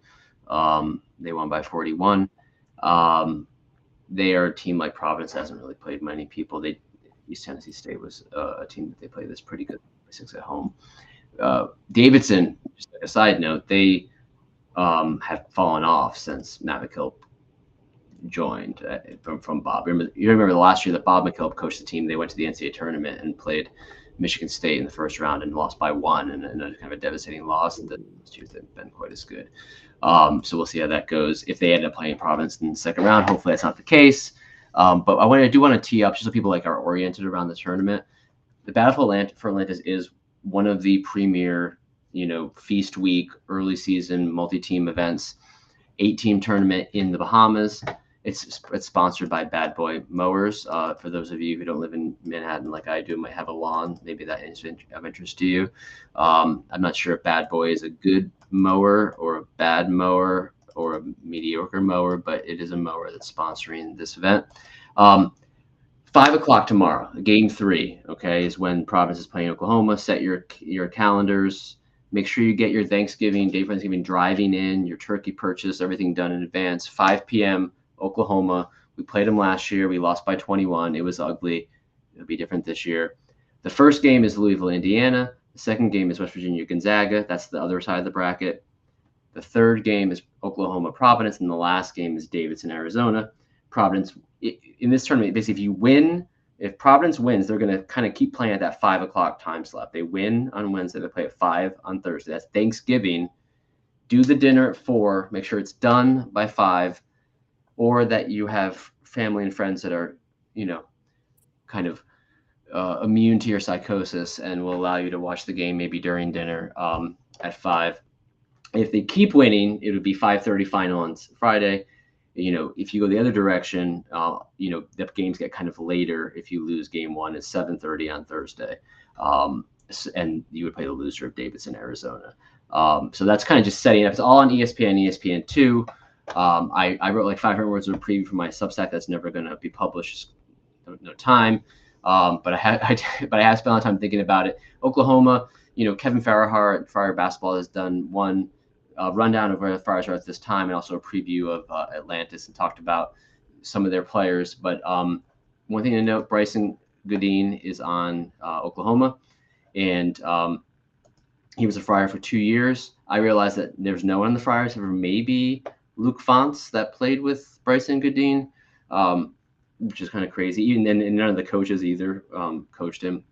They won by 41. They are a team like Providence hasn't really played many people. East Tennessee State was a team that they played that's pretty good, 6 at home. Davidson, just a side note, they have fallen off since Matt McKillop joined from Bob. You remember the last year that Bob McKillop coached the team, they went to the NCAA tournament and played Michigan State in the first round and lost by 1 and a kind of a devastating loss. And the years have been quite as good. So we'll see how that goes. If they end up playing Providence in the second round, hopefully that's not the case. But I do want to tee up just so people are oriented around the tournament. The Battle for Atlantis is one of the premier, feast week, early season, multi-team events, 8-team tournament in the Bahamas. It's sponsored by Bad Boy Mowers. For those of you who don't live in Manhattan like I do, might have a lawn. Maybe that is of interest to you. I'm not sure if Bad Boy is a good mower or a bad mower or a mediocre mower, but it is a mower that's sponsoring this event. 5 o'clock tomorrow, game 3, okay, is when Providence is playing Oklahoma. Set your calendars. Make sure you get your Thanksgiving, day for Thanksgiving driving in, your turkey purchase, everything done in advance. 5 p.m., Oklahoma. We played them last year. We lost by 21. It was ugly. It'll be different this year. The first game is Louisville, Indiana. The second game is West Virginia, Gonzaga. That's the other side of the bracket. The third game is Oklahoma, Providence. And the last game is Davidson, Arizona. Providence, in this tournament, basically, if Providence wins, they're going to kind of keep playing at that 5 o'clock time slot. They win on Wednesday. They play at 5 on Thursday. That's Thanksgiving. Do the dinner at 4. Make sure it's done by 5. Or that you have family and friends that are, kind of immune to your psychosis and will allow you to watch the game maybe during dinner at 5. If they keep winning, it would be 5:30 final on Friday. if you go the other direction, the games get kind of later. If you lose game one, it's 7:30 on Thursday. And you would play the loser of Davidson, Arizona. So that's kind of just setting up. It's all on ESPN, ESPN2. I wrote like 500 words of a preview for my Substack that's never going to be published. No time. But I have spent a lot of time thinking about it. Oklahoma, Kevin Farahar at Friar Basketball has done one rundown of where the Friars are at this time, and also a preview of Atlantis, and talked about some of their players. But one thing to note, Bryson Goodine is on Oklahoma, and he was a Friar for 2 years. I realized that there's no one in the Friars, ever maybe Luke Fonts, that played with Bryson Goodine, which is kind of crazy. Even and none of the coaches either coached him.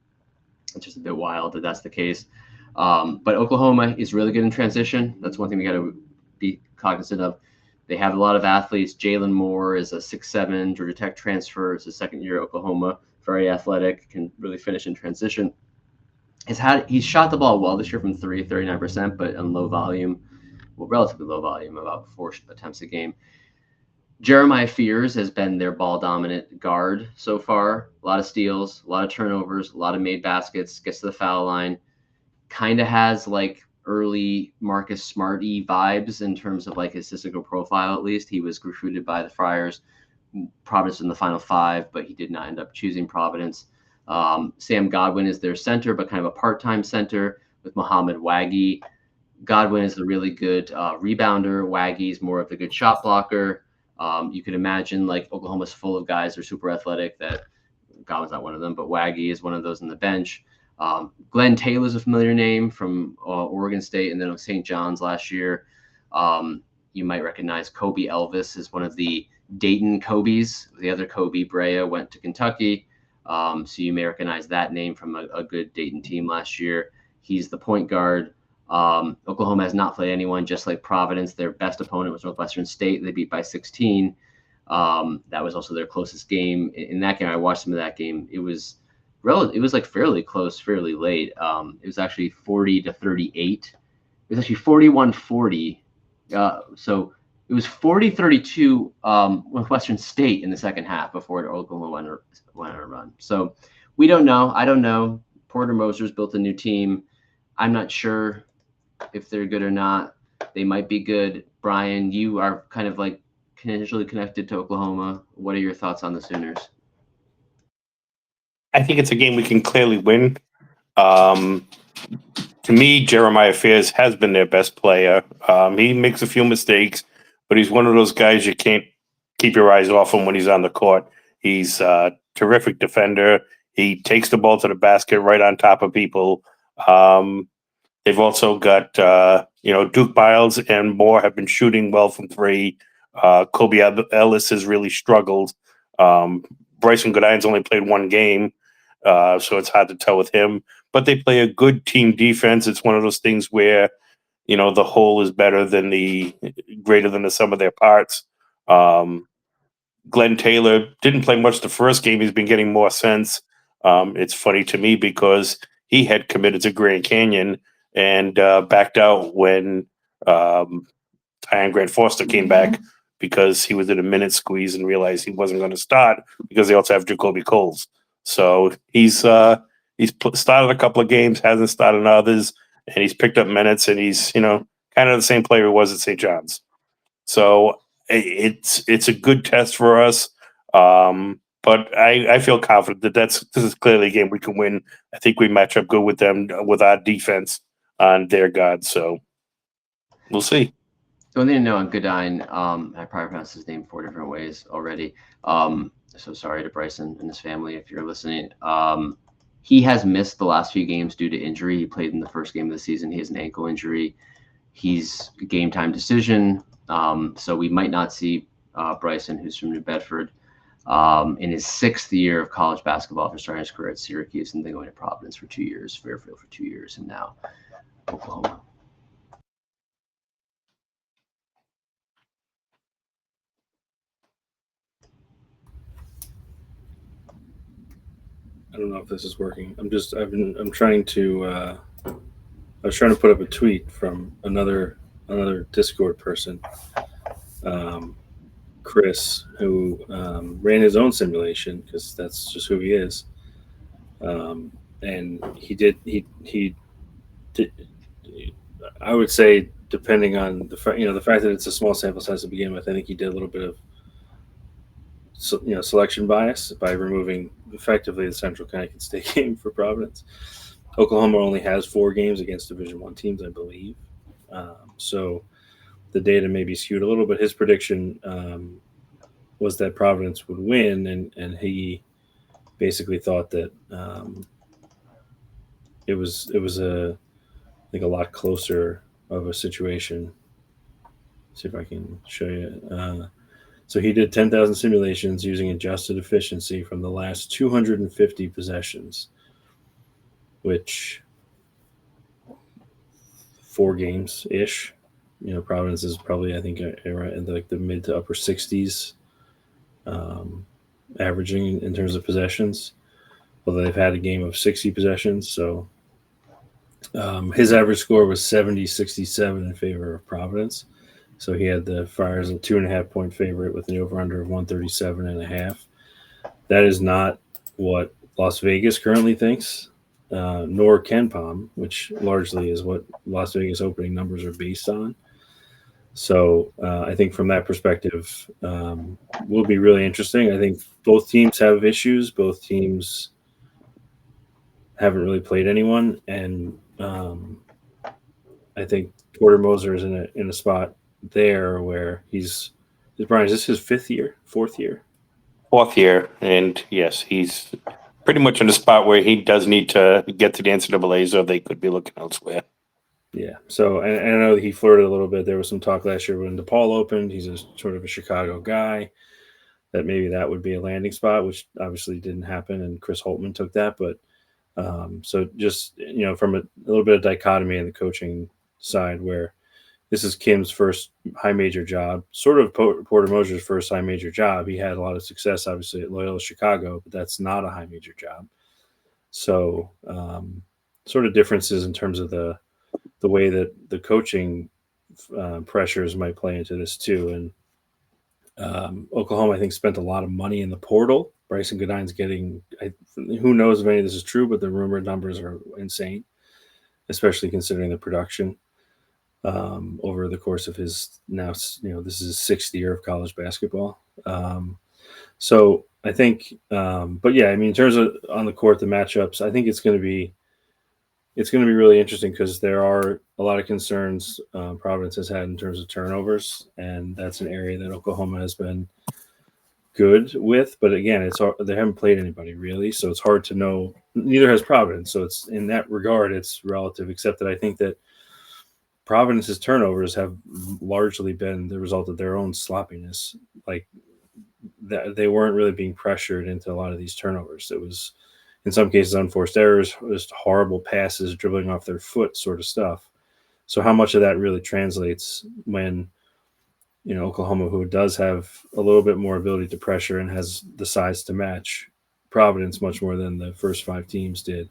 It's just a bit wild that that's the case. But Oklahoma is really good in transition. That's one thing we got to be cognizant of. They have a lot of athletes. Jalen Moore is a 6'7" Georgia Tech transfer. It's his second year at Oklahoma. Very athletic, can really finish in transition. He's shot the ball well this year from 39%, but on low volume, relatively low volume, about 4 attempts a game. Jeremiah Fears has been their ball dominant guard so far. A lot of steals, a lot of turnovers, a lot of made baskets, gets to the foul line. Kind of has like early Marcus Smarty vibes in terms of like his statistical profile, at least. He was recruited by the Friars, Providence in the Final Five, but he did not end up choosing Providence. Sam Godwin is their center, but kind of a part-time center with Muhammad Waggy. Godwin is the really good rebounder. Waggy's more of the good shot blocker. You could imagine like Oklahoma's full of guys who are super athletic. That Godwin's not one of them, but Waggy is one of those on the bench. Glenn Taylor's a familiar name from Oregon State and then St. John's last year. You might recognize Kobe Elvis is one of the Dayton Kobe's. The other Kobe, Brea, went to Kentucky. So you may recognize that name from a good Dayton team last year. He's the point guard. Oklahoma has not played anyone, just like Providence. Their best opponent was Northwestern State. They beat by 16. That was also their closest game. In that game, I watched some of that game. It was like fairly close, fairly late. It was actually 40-38. It was actually 41-40. So it was 40-32 Northwestern State in the second half before Oklahoma went on a run. So we don't know. I don't know. Porter Moser's built a new team. I'm not sure if they're good or not. They might be good. Brian, you are kind of like tangentially connected to Oklahoma. What are your thoughts on the Sooners? I think it's a game we can clearly win. To me, Jeremiah Fears has been their best player. He makes a few mistakes, but he's one of those guys you can't keep your eyes off him when he's on the court. He's a terrific defender. He takes the ball to the basket right on top of people. They've also got, Duke Biles and Moore have been shooting well from three. Kobe Ellis has really struggled. Bryson Godine's only played one game, so it's hard to tell with him. But they play a good team defense. It's one of those things where, the whole is better than greater than the sum of their parts. Glenn Taylor didn't play much the first game. He's been getting more sense. It's funny to me because he had committed to Grand Canyon and backed out when Tyon Grant Foster came back because he was in a minute squeeze and realized he wasn't going to start because they also have Jacoby Coles. So he's started a couple of games, hasn't started others, and he's picked up minutes, and he's kind of the same player he was at St. John's. So it's a good test for us. But I feel confident that this is clearly a game we can win. I think we match up good with them with our defense on their guard. So we'll see. The one thing to know on Goodine, I probably pronounced his name 4 different ways already. So sorry to Bryson and his family if you're listening. He has missed the last few games due to injury. He played in the first game of the season. He has an ankle injury. He's a game time decision. So we might not see Bryson, who's from New Bedford, in his 6th year of college basketball after starting his career at Syracuse and then going to Providence for 2 years, Fairfield for 2 years, and now Oklahoma. I don't know if this is working. I was trying to put up a tweet from another Discord person. Chris, who ran his own simulation because that's just who he is. And he did. I would say, depending on the fact that it's a small sample size to begin with, I think he did a little bit of selection bias by removing effectively the Central Connecticut State game for Providence. Oklahoma only has 4 games against Division I teams, I believe. So the data may be skewed a little, but his prediction was that Providence would win, and he basically thought that it was a lot closer of a situation. Let's see if I can show you. So he did 10,000 simulations using adjusted efficiency from the last 250 possessions, which 4 games ish. Providence is probably, I think, right in the mid to upper 60s, averaging in terms of possessions. Although they've had a game of 60 possessions, so his average score was 70-67 in favor of Providence. So he had the Friars a 2.5 point favorite with an over/under of 137.5. That is not what Las Vegas currently thinks, nor KenPom, which largely is what Las Vegas opening numbers are based on. So I think from that perspective, will be really interesting. I think both teams have issues. Both teams haven't really played anyone, and I think Porter Moser is in a spot there where Brian, is this his 4th year? 4th year, and yes, he's pretty much in a spot where he does need to get to the NCAAs, or they could be looking elsewhere. Yeah. So, and I know he flirted a little bit. There was some talk last year when DePaul opened. He's a sort of a Chicago guy, that maybe that would be a landing spot, which obviously didn't happen, and Chris Holtman took that. But so just from a little bit of dichotomy in the coaching side, where this is Kim's first high major job, sort of Porter Moser's first high major job. He had a lot of success, obviously, at Loyola Chicago, but that's not a high major job. So sort of differences in terms of the way that the coaching pressures might play into this too. And Oklahoma, I think, spent a lot of money in the portal. Bryson Godine's getting, who knows if any of this is true, but the rumored numbers are insane, especially considering the production over the course of his this is his 6th year of college basketball. So I think, but yeah, I mean, in terms of on the court, the matchups, I think it's going to be really interesting because there are a lot of concerns Providence has had in terms of turnovers, and that's an area that Oklahoma has been good with. But again, they haven't played anybody really, so it's hard to know. Neither has Providence, so it's in that regard it's relative. Except that I think that Providence's turnovers have largely been the result of their own sloppiness. Like that, they weren't really being pressured into a lot of these turnovers. It was, in some cases, unforced errors, just horrible passes, dribbling off their foot sort of stuff. So how much of that really translates when, Oklahoma, who does have a little bit more ability to pressure and has the size to match Providence much more than the first 5 teams did.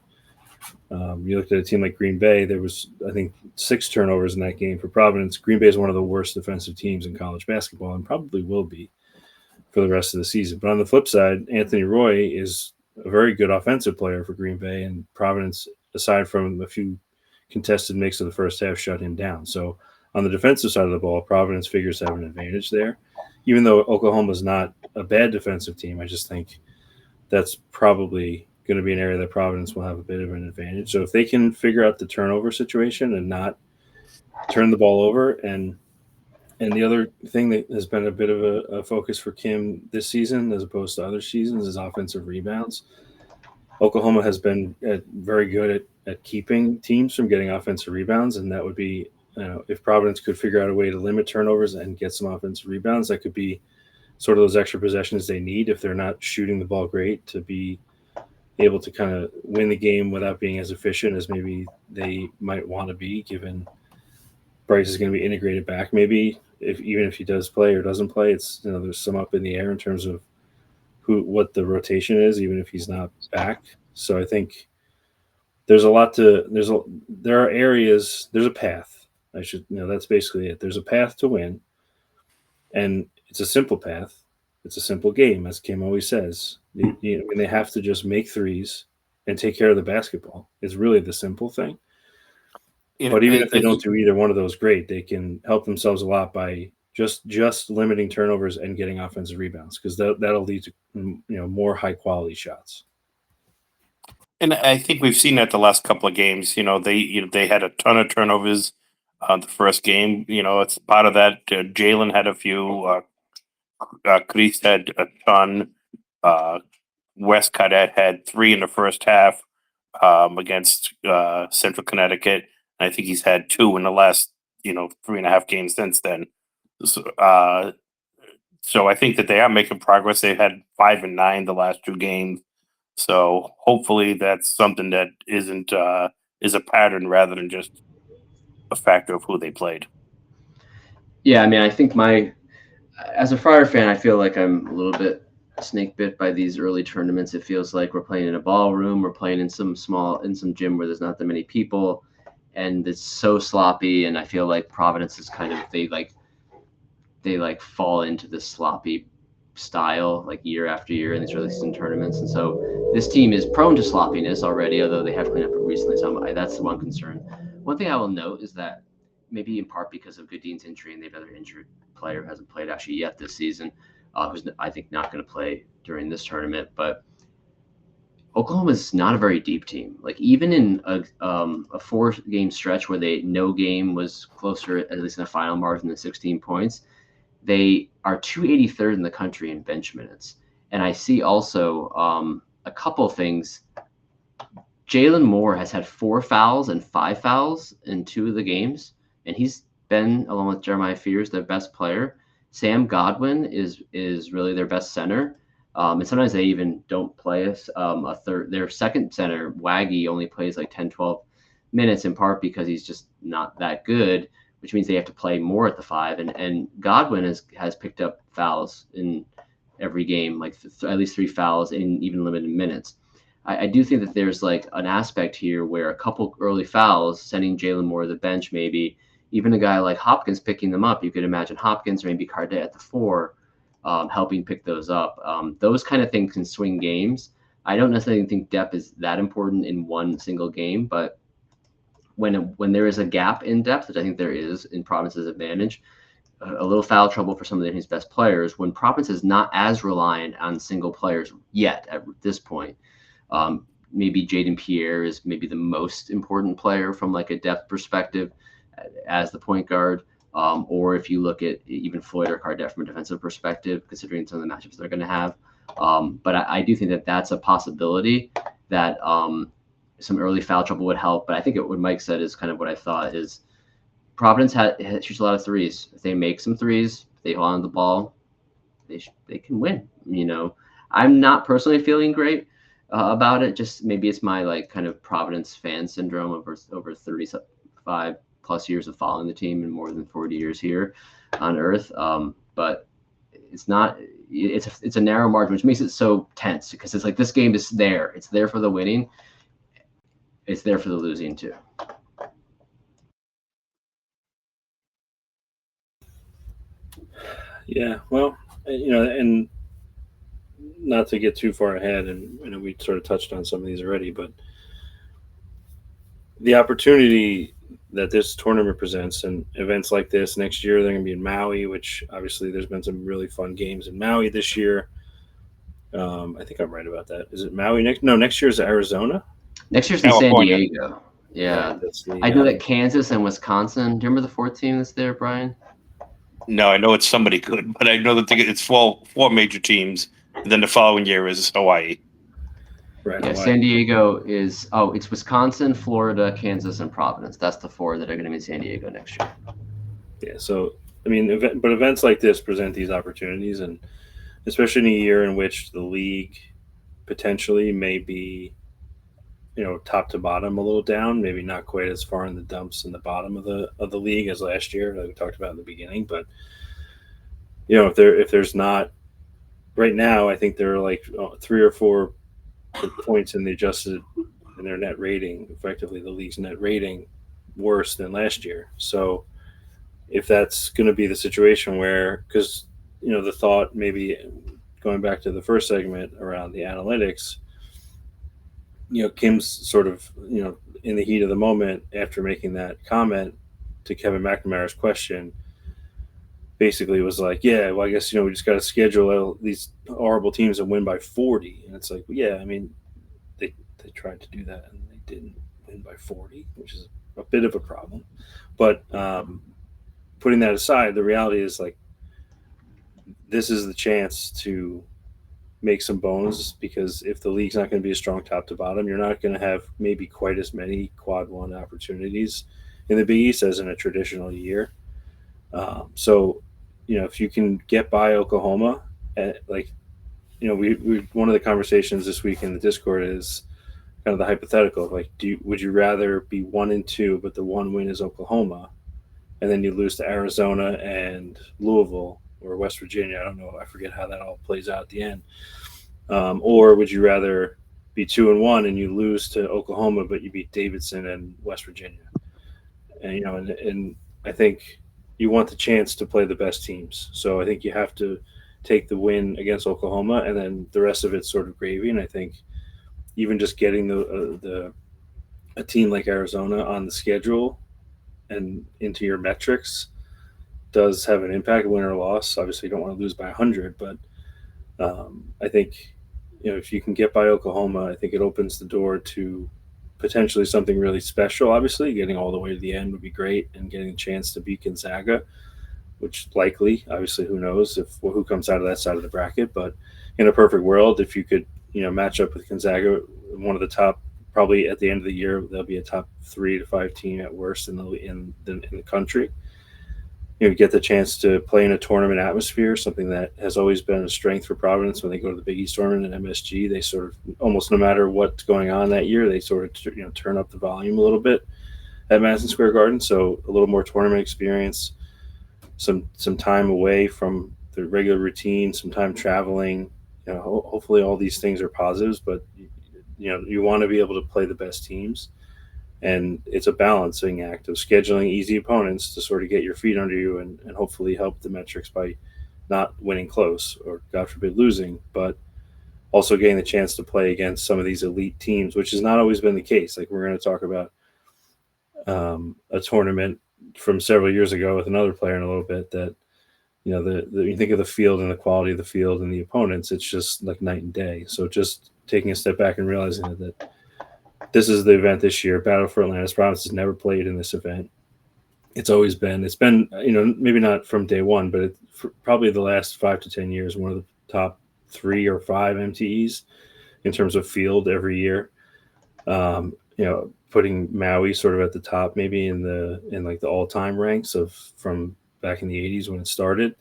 You looked at a team like Green Bay, there was, I think, 6 turnovers in that game for Providence. Green Bay is one of the worst defensive teams in college basketball and probably will be for the rest of the season. But on the flip side, Anthony Roy is a very good offensive player for Green Bay, and Providence, aside from a few contested makes of the first half, shut him down. So on the defensive side of the ball, Providence figures to have an advantage there. Even though Oklahoma is not a bad defensive team, I just think that's probably going to be an area that Providence will have a bit of an advantage. So if they can figure out the turnover situation and not turn the ball over, and the other thing that has been a bit of a focus for Kim this season, as opposed to other seasons, is offensive rebounds. Oklahoma has been very good at keeping teams from getting offensive rebounds, and that would be, if Providence could figure out a way to limit turnovers and get some offensive rebounds, that could be sort of those extra possessions they need if they're not shooting the ball great, to be able to kind of win the game without being as efficient as maybe they might want to be, given Bryce is going to be integrated back. Maybe even if he does play or doesn't play, it's, there's some up in the air in terms of what the rotation is, even if he's not back. So I think there's a lot there are areas, there's a path. That's basically it. There's a path to win, and it's a simple path. It's a simple game, as Kim always says. They have to just make threes and take care of the basketball. It's really the simple thing. But even if they don't do either one of those, great. They can help themselves a lot by just limiting turnovers and getting offensive rebounds, because that'll lead to more high quality shots. And I think we've seen that the last couple of games. They had a ton of turnovers the first game. It's part of that. Jalen had a few. Chris had a ton. West Cadet had 3 in the first half against Central Connecticut. And I think he's had 2 in the last 3.5 games since then. So I think that they are making progress. They've had 5 and 9 the last 2 games. So hopefully that's something that isn't is a pattern rather than just a factor of who they played. Yeah, I mean, I think as a Friar fan, I feel like I'm a little bit snake bit by these early tournaments. It feels like we're playing in a ballroom, we're playing in some gym where there's not that many people, and it's so sloppy. And I feel like Providence is kind of they fall into this sloppy style like year after year in these early season tournaments. And so this team is prone to sloppiness already, although they have cleaned up it recently. So that's the one concern. One thing I will note is that maybe in part because of Goodin's injury, and they've another injured player who hasn't played actually yet this season, who's I think not going to play during this tournament. But Oklahoma is not a very deep team. Like even in a 4-game stretch where no game was closer, at least in the final margin, than 16 points, they are 283rd in the country in bench minutes. And I see also a couple things. Jalen Moore has had 4 fouls and 5 fouls in 2 of the games, and he's been, along with Jeremiah Fears, their best player. Sam Godwin is really their best center, and sometimes they even don't play a third. Their second center, Waggy, only plays like 10, 12 minutes, in part because he's just not that good, which means they have to play more at the 5. And Godwin has picked up fouls in every game, like at least 3 fouls in even limited minutes. I do think that there's like an aspect here where a couple early fouls, sending Jalen Moore to the bench, maybe even a guy like Hopkins picking them up. You could imagine Hopkins or maybe Cardet at the 4 helping pick those up. Those kind of things can swing games. I don't necessarily think depth is that important in one single game, but when there is a gap in depth, which I think there is in Providence's advantage, a little foul trouble for some of his best players, when Providence is not as reliant on single players yet at this point. Maybe Jaden Pierre is maybe the most important player from like a depth perspective as the point guard. Or if you look at even Floyd or Cardet from a defensive perspective, considering some of the matchups they're going to have. But I do think that that's a possibility that some early foul trouble would help. But I think what Mike said is kind of what I thought is Providence shoots a lot of threes. If they make some threes, if they hold on to the ball, they can win. I'm not personally feeling great about it. Just maybe it's my like kind of Providence fan syndrome over 35 plus years of following the team and more than 40 years here on Earth. But it's not. It's a narrow margin, which makes it so tense because it's like this game is there. It's there for the winning. It's there for the losing too. Yeah, well, and not to get too far ahead, and we sort of touched on some of these already, but the opportunity that this tournament presents and events like this next year, they're going to be in Maui, which obviously there's been some really fun games in Maui this year. I think I'm right about that. Is it Maui next? No, next year is Arizona. Next year's in San Diego. Yeah, right, I know that Kansas and Wisconsin. Do you remember the 4th team that's there, Brian? No, I know it's somebody good, but I know that it's four major teams. And then the following year is Hawaii. Right. Yeah, Hawaii. San Diego is it's Wisconsin, Florida, Kansas, and Providence. That's the 4 that are going to be in San Diego next year. Yeah. So I mean, events like this present these opportunities, and especially in a year in which the league potentially may be, top to bottom a little down, maybe not quite as far in the dumps in the bottom of the league as last year, like we talked about in the beginning. But if there's not right now, I think there are like 3 or 4 points in their net rating, effectively the league's net rating, worse than last year. So if that's going to be the situation where, because the thought, maybe going back to the first segment around the analytics, Kim's sort of, in the heat of the moment after making that comment to Kevin McNamara's question, basically was like, yeah, well, I guess, we just got to schedule these horrible teams and win by 40. And it's like, well, yeah, I mean, they tried to do that and they didn't win by 40, which is a bit of a problem. But putting that aside, the reality is, like, this is the chance to make some bones, because if the league's not going to be a strong top to bottom, you're not going to have maybe quite as many quad one opportunities in the Big East as in a traditional year. So, if you can get by Oklahoma, we one of the conversations this week in the Discord is kind of the hypothetical of, like, would you rather be 1-2, but the one win is Oklahoma, and then you lose to Arizona and Louisville or West Virginia? I don't know. I forget how that all plays out at the end. Or would you rather be 2-1 and you lose to Oklahoma, but you beat Davidson and West Virginia? And, and I think you want the chance to play the best teams. So I think you have to take the win against Oklahoma, and then the rest of it's sort of gravy. And I think even just getting a team like Arizona on the schedule and into your metrics does have an impact, win or loss. Obviously, you don't want to lose by 100, but I think, if you can get by Oklahoma, I think it opens the door to potentially something really special. Obviously, getting all the way to the end would be great, and getting a chance to beat Gonzaga, which likely, obviously, who knows who comes out of that side of the bracket. But in a perfect world, if you could, match up with Gonzaga, one of the top, probably at the end of the year, they'll be a top 3 to 5 team at worst in the country. Get the chance to play in a tournament atmosphere, something that has always been a strength for Providence. When they go to the Big East tournament and MSG, they sort of, almost no matter what's going on that year, they sort of turn up the volume a little bit at Madison Square Garden. So a little more tournament experience, some time away from the regular routine, some time traveling. Hopefully all these things are positives, but you want to be able to play the best teams. And it's a balancing act of scheduling easy opponents to sort of get your feet under you and hopefully help the metrics by not winning close or, God forbid, losing, but also getting the chance to play against some of these elite teams, which has not always been the case. Like, we're going to talk about a tournament from several years ago with another player in a little bit that, you think of the field and the quality of the field and the opponents, it's just like night and day. So just taking a step back and realizing that this is the event this year. Battle for Atlantis. Providence has never played in this event. It's been, maybe not from day one, but probably the last 5 to 10 years, one of the top 3 or 5 MTEs in terms of field every year. Putting Maui sort of at the top, maybe in the all-time ranks from back in the 80s when it started.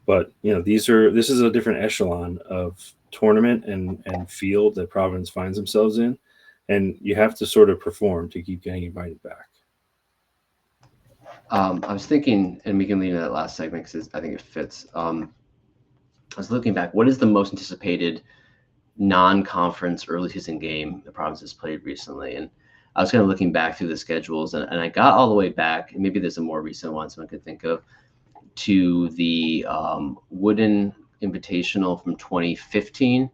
But, this is a different echelon of tournament and field that Providence finds themselves in. And you have to sort of perform to keep getting invited back. I was thinking, and we can leave that last segment because I think it fits. I was looking back. What is the most anticipated non-conference early season game the Providence has played recently? And I was kind of looking back through the schedules, and I got all the way back, and maybe there's a more recent one someone could think of, to the Wooden Invitational from 2015.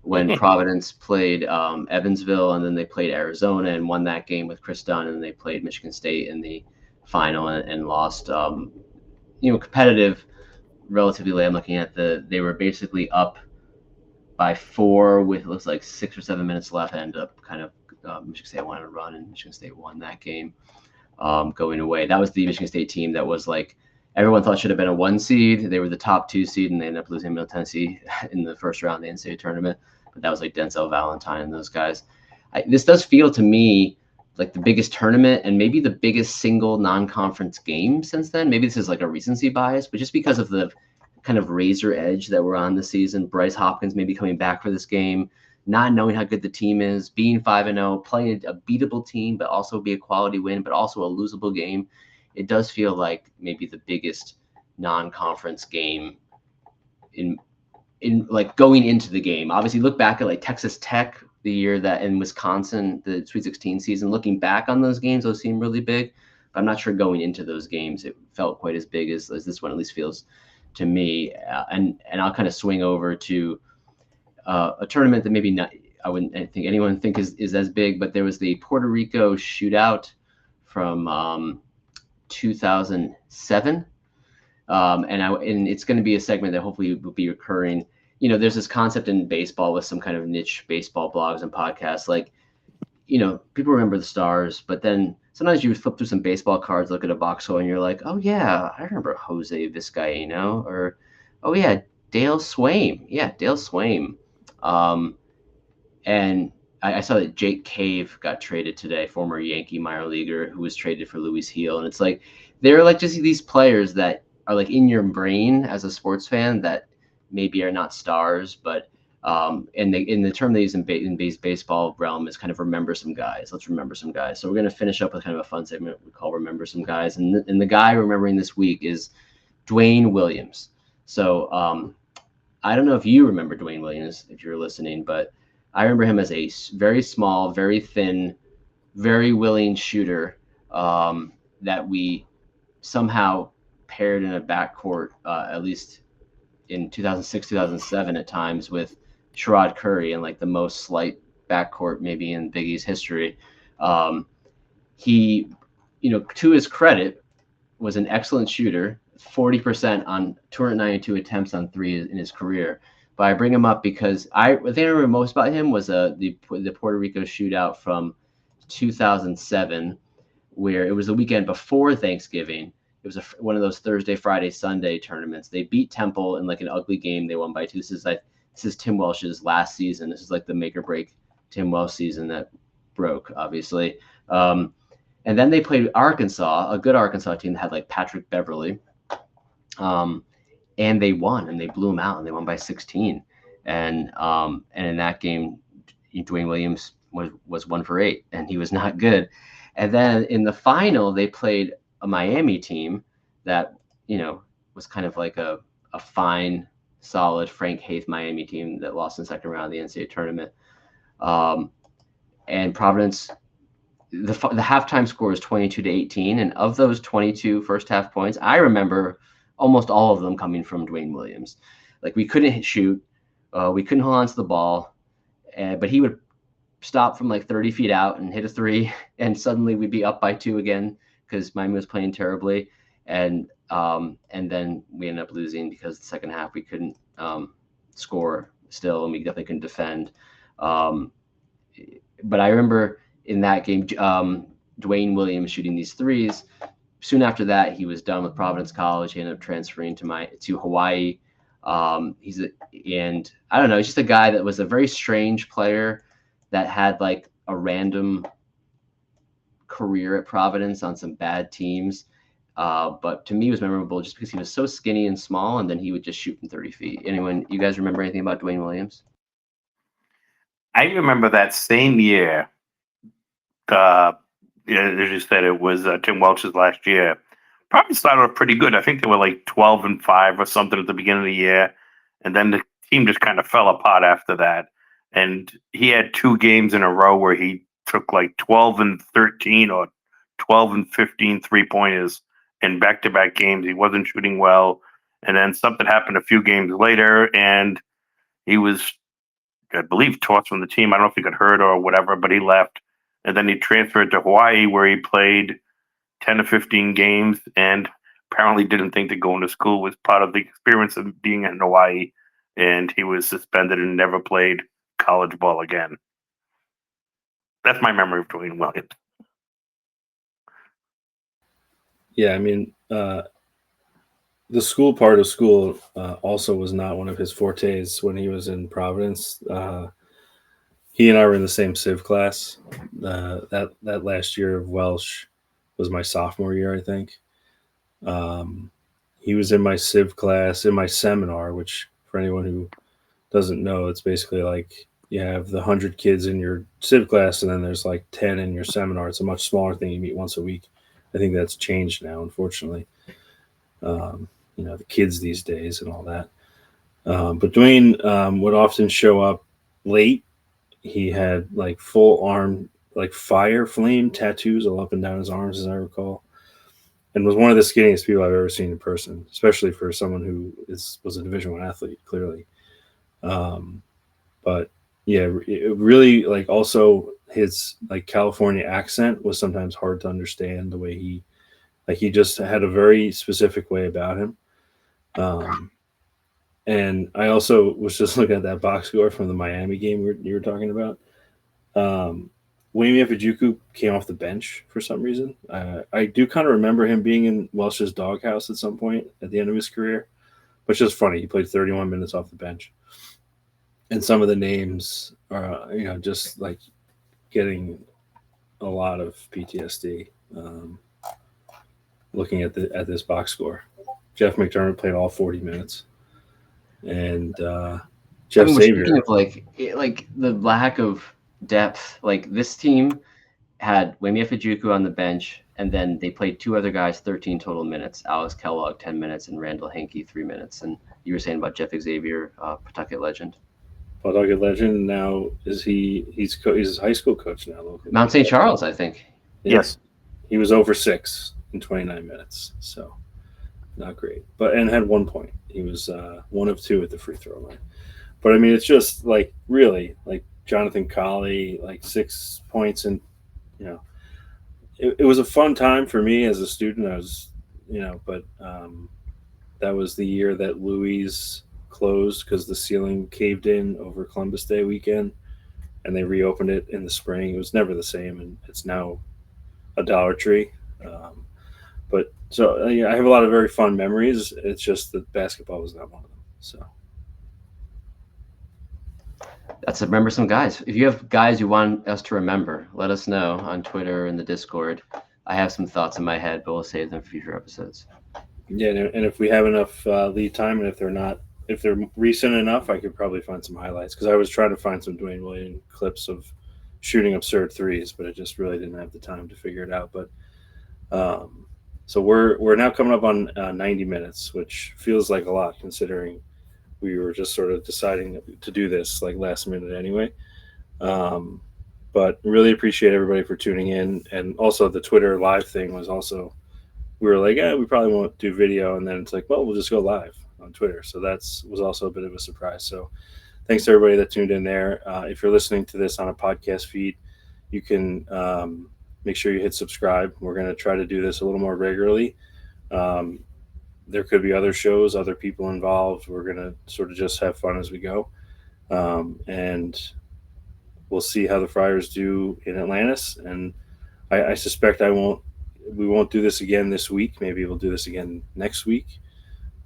When Providence played Evansville, and then they played Arizona and won that game with Chris Dunn, and they played Michigan State in the final and lost. Competitive, relatively late. I'm looking at they were basically up by 4 with, it looks like 6 or 7 minutes left, and ended up kind of Michigan State wanted to run, and Michigan State won that game going away. That was the Michigan State team that was like, everyone thought should have been a 1 seed. They were the top 2 seed, and they ended up losing Middle Tennessee in the first round of the NCAA tournament. But that was like Denzel Valentine and those guys. This does feel to me like the biggest tournament and maybe the biggest single non-conference game since then. Maybe this is like a recency bias, but just because of the kind of razor edge that we're on this season, Bryce Hopkins maybe coming back for this game, not knowing how good the team is, being 5-0, playing a beatable team, but also be a quality win, but also a losable game. It does feel like maybe the biggest non-conference game in like going into the game. Obviously, look back at like Texas Tech the year that in Wisconsin, the Sweet 16 season, looking back on those games, those seem really big. But I'm not sure going into those games, it felt quite as big as this one at least feels to me. And I'll kind of swing over to a tournament that maybe not, I wouldn't think anyone think is as big, but there was the Puerto Rico shootout from 2007. And it's going to be a segment that hopefully will be recurring. There's this concept in baseball with some kind of niche baseball blogs and podcasts, like, people remember the stars, but then sometimes you flip through some baseball cards, look at a box score, and you're like, oh yeah, I remember Jose Vizcaíno, or oh yeah, Dale Swaim. Yeah, Dale Swaim. And I saw that Jake Cave got traded today, former Yankee minor leaguer who was traded for Luis Heel. And it's like, they're like just these players that are like in your brain as a sports fan that maybe are not stars, but in the term they use in baseball realm is kind of remember some guys. Let's remember some guys. So we're going to finish up with kind of a fun segment we call Remember Some Guys. And the guy remembering this week is Dwayne Williams. So I don't know if you remember Dwayne Williams, if you're listening, but I remember him as a very small, very thin, very willing shooter that we somehow paired in a backcourt, at least in 2006, 2007 at times, with Sherrod Curry, and like the most slight backcourt maybe in Big East history. He, to his credit, was an excellent shooter, 40% on 292 attempts on three in his career. But I bring him up because the thing I remember most about him was the Puerto Rico shootout from 2007, where it was the weekend before Thanksgiving. It was one of those Thursday, Friday, Sunday tournaments. They beat Temple in like an ugly game. They won by 2. This is Tim Welsh's last season. This is like the make or break Tim Welsh season that broke, obviously. And then they played Arkansas, a good Arkansas team that had like Patrick Beverly. And they won, and they blew them out, and they won by 16. And in that game, Dwayne Williams was 1 for 8, and he was not good. And then in the final, they played a Miami team that, was kind of like a fine, solid Frank Haith Miami team that lost in the second round of the NCAA tournament. And Providence, the halftime score was 22-18. And of those 22 first half points, I remember almost all of them coming from Dwayne Williams. Like, we couldn't shoot. We couldn't hold on to the ball. But he would stop from like 30 feet out and hit a 3. And suddenly we'd be up by 2 again because Miami was playing terribly. And then we ended up losing because the second half we couldn't score still, and we definitely couldn't defend. But I remember in that game, Dwayne Williams shooting these 3s. Soon after that, he was done with Providence College. He ended up transferring to Hawaii. And I don't know, he's just a guy that was a very strange player that had like a random career at Providence on some bad teams. But to me, it was memorable just because he was so skinny and small, and then he would just shoot from 30 feet. You guys remember anything about Dwayne Williams? I remember that same year. As you said, it was Tim Welch's last year. Probably started off pretty good. I think they were like 12-5 or something at the beginning of the year, and then the team just kind of fell apart after that. And he had 2 games in a row where he took like 12-13 or 12-15 3-pointers in back-to-back games. He wasn't shooting well, and then something happened a few games later, and he was, I believe, tossed from the team. I don't know if he got hurt or whatever, but he left. And then he transferred to Hawaii, where he played 10 to 15 games, and apparently didn't think that going to school was part of the experience of being in Hawaii. And he was suspended and never played college ball again. That's my memory of Dwayne Williams. Yeah, I mean, the school part of school also was not one of his fortes when he was in Providence. He and I were in the same civ class. That last year of Welsh was my sophomore year, I think. He was in my civ class, in my seminar, which for anyone who doesn't know, it's basically like you have the 100 kids in your civ class, and then there's like 10 in your seminar. It's a much smaller thing. You meet once a week. I think that's changed now, unfortunately. The kids these days and all that. But Dwayne would often show up late. He had like full arm, like fire flame tattoos all up and down his arms, as I recall. and was one of the skinniest people I've ever seen in person, especially for someone who was a Division I athlete, clearly. But yeah, it really, like, also his like California accent was sometimes hard to understand, the way he just had a very specific way about him. And I also was just looking at that box score from the Miami game you were talking about. Wayne Efijuku came off the bench for some reason. I do kind of remember him being in Welsh's doghouse at some point at the end of his career, but it's just funny. He played 31 minutes off the bench. And some of the names are, just like getting a lot of PTSD looking at this box score. Jeff McDermott played all 40 minutes. And Jeff Xavier. Speaking of like the lack of depth, like this team had Wayne Efijuku on the bench, and then they played two other guys 13 total minutes, Alex Kellogg 10 minutes and Randall Hankey 3 minutes. And you were saying about Jeff Xavier, Pawtucket legend. Pawtucket legend. Now he's his high school coach now locally. Mount St. Charles, I think. Yeah. Yes. He was over 6 in 29 minutes, so not great. And had 1 point. He was 1 of 2 at the free throw line. But I mean, it's just like really like Jonathan Colley, like 6 points, and it was a fun time for me as a student. I was, but that was the year that Louis closed because the ceiling caved in over Columbus Day weekend, and they reopened it in the spring. It was never the same, and it's now a Dollar Tree. But so I have a lot of very fun memories. It's just that basketball was not one of them. So that's remember some guys. If you have guys you want us to remember, let us know on Twitter and the Discord. I have some thoughts in my head, but we'll save them for future episodes. Yeah, and if we have enough lead time, and if they're recent enough, I could probably find some highlights, because I was trying to find some Dwayne Williams clips of shooting absurd threes, but I just really didn't have the time to figure it out. But so we're now coming up on 90 minutes, which feels like a lot considering we were just sort of deciding to do this like last minute anyway. But really appreciate everybody for tuning in. And also the Twitter live thing was also, we were like, we probably won't do video. And then it's like, well, we'll just go live on Twitter. So was also a bit of a surprise. So thanks to everybody that tuned in there. If you're listening to this on a podcast feed, you can make sure you hit subscribe. We're going to try to do this a little more regularly. There could be other shows, other people involved. We're going to sort of just have fun as we go. And we'll see how the Friars do in Atlantis. And I suspect we won't do this again this week. Maybe we'll do this again next week.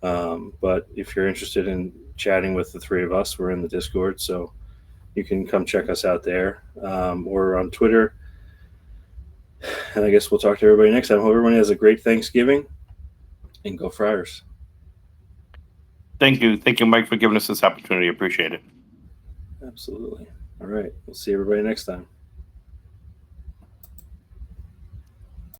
But if you're interested in chatting with the three of us, we're in the Discord, so you can come check us out there, or on Twitter. And I guess we'll talk to everybody next time. Hope everyone has a great Thanksgiving, and go Friars. Thank you, Mike, for giving us this opportunity. Appreciate it. Absolutely. All right. We'll see everybody next time.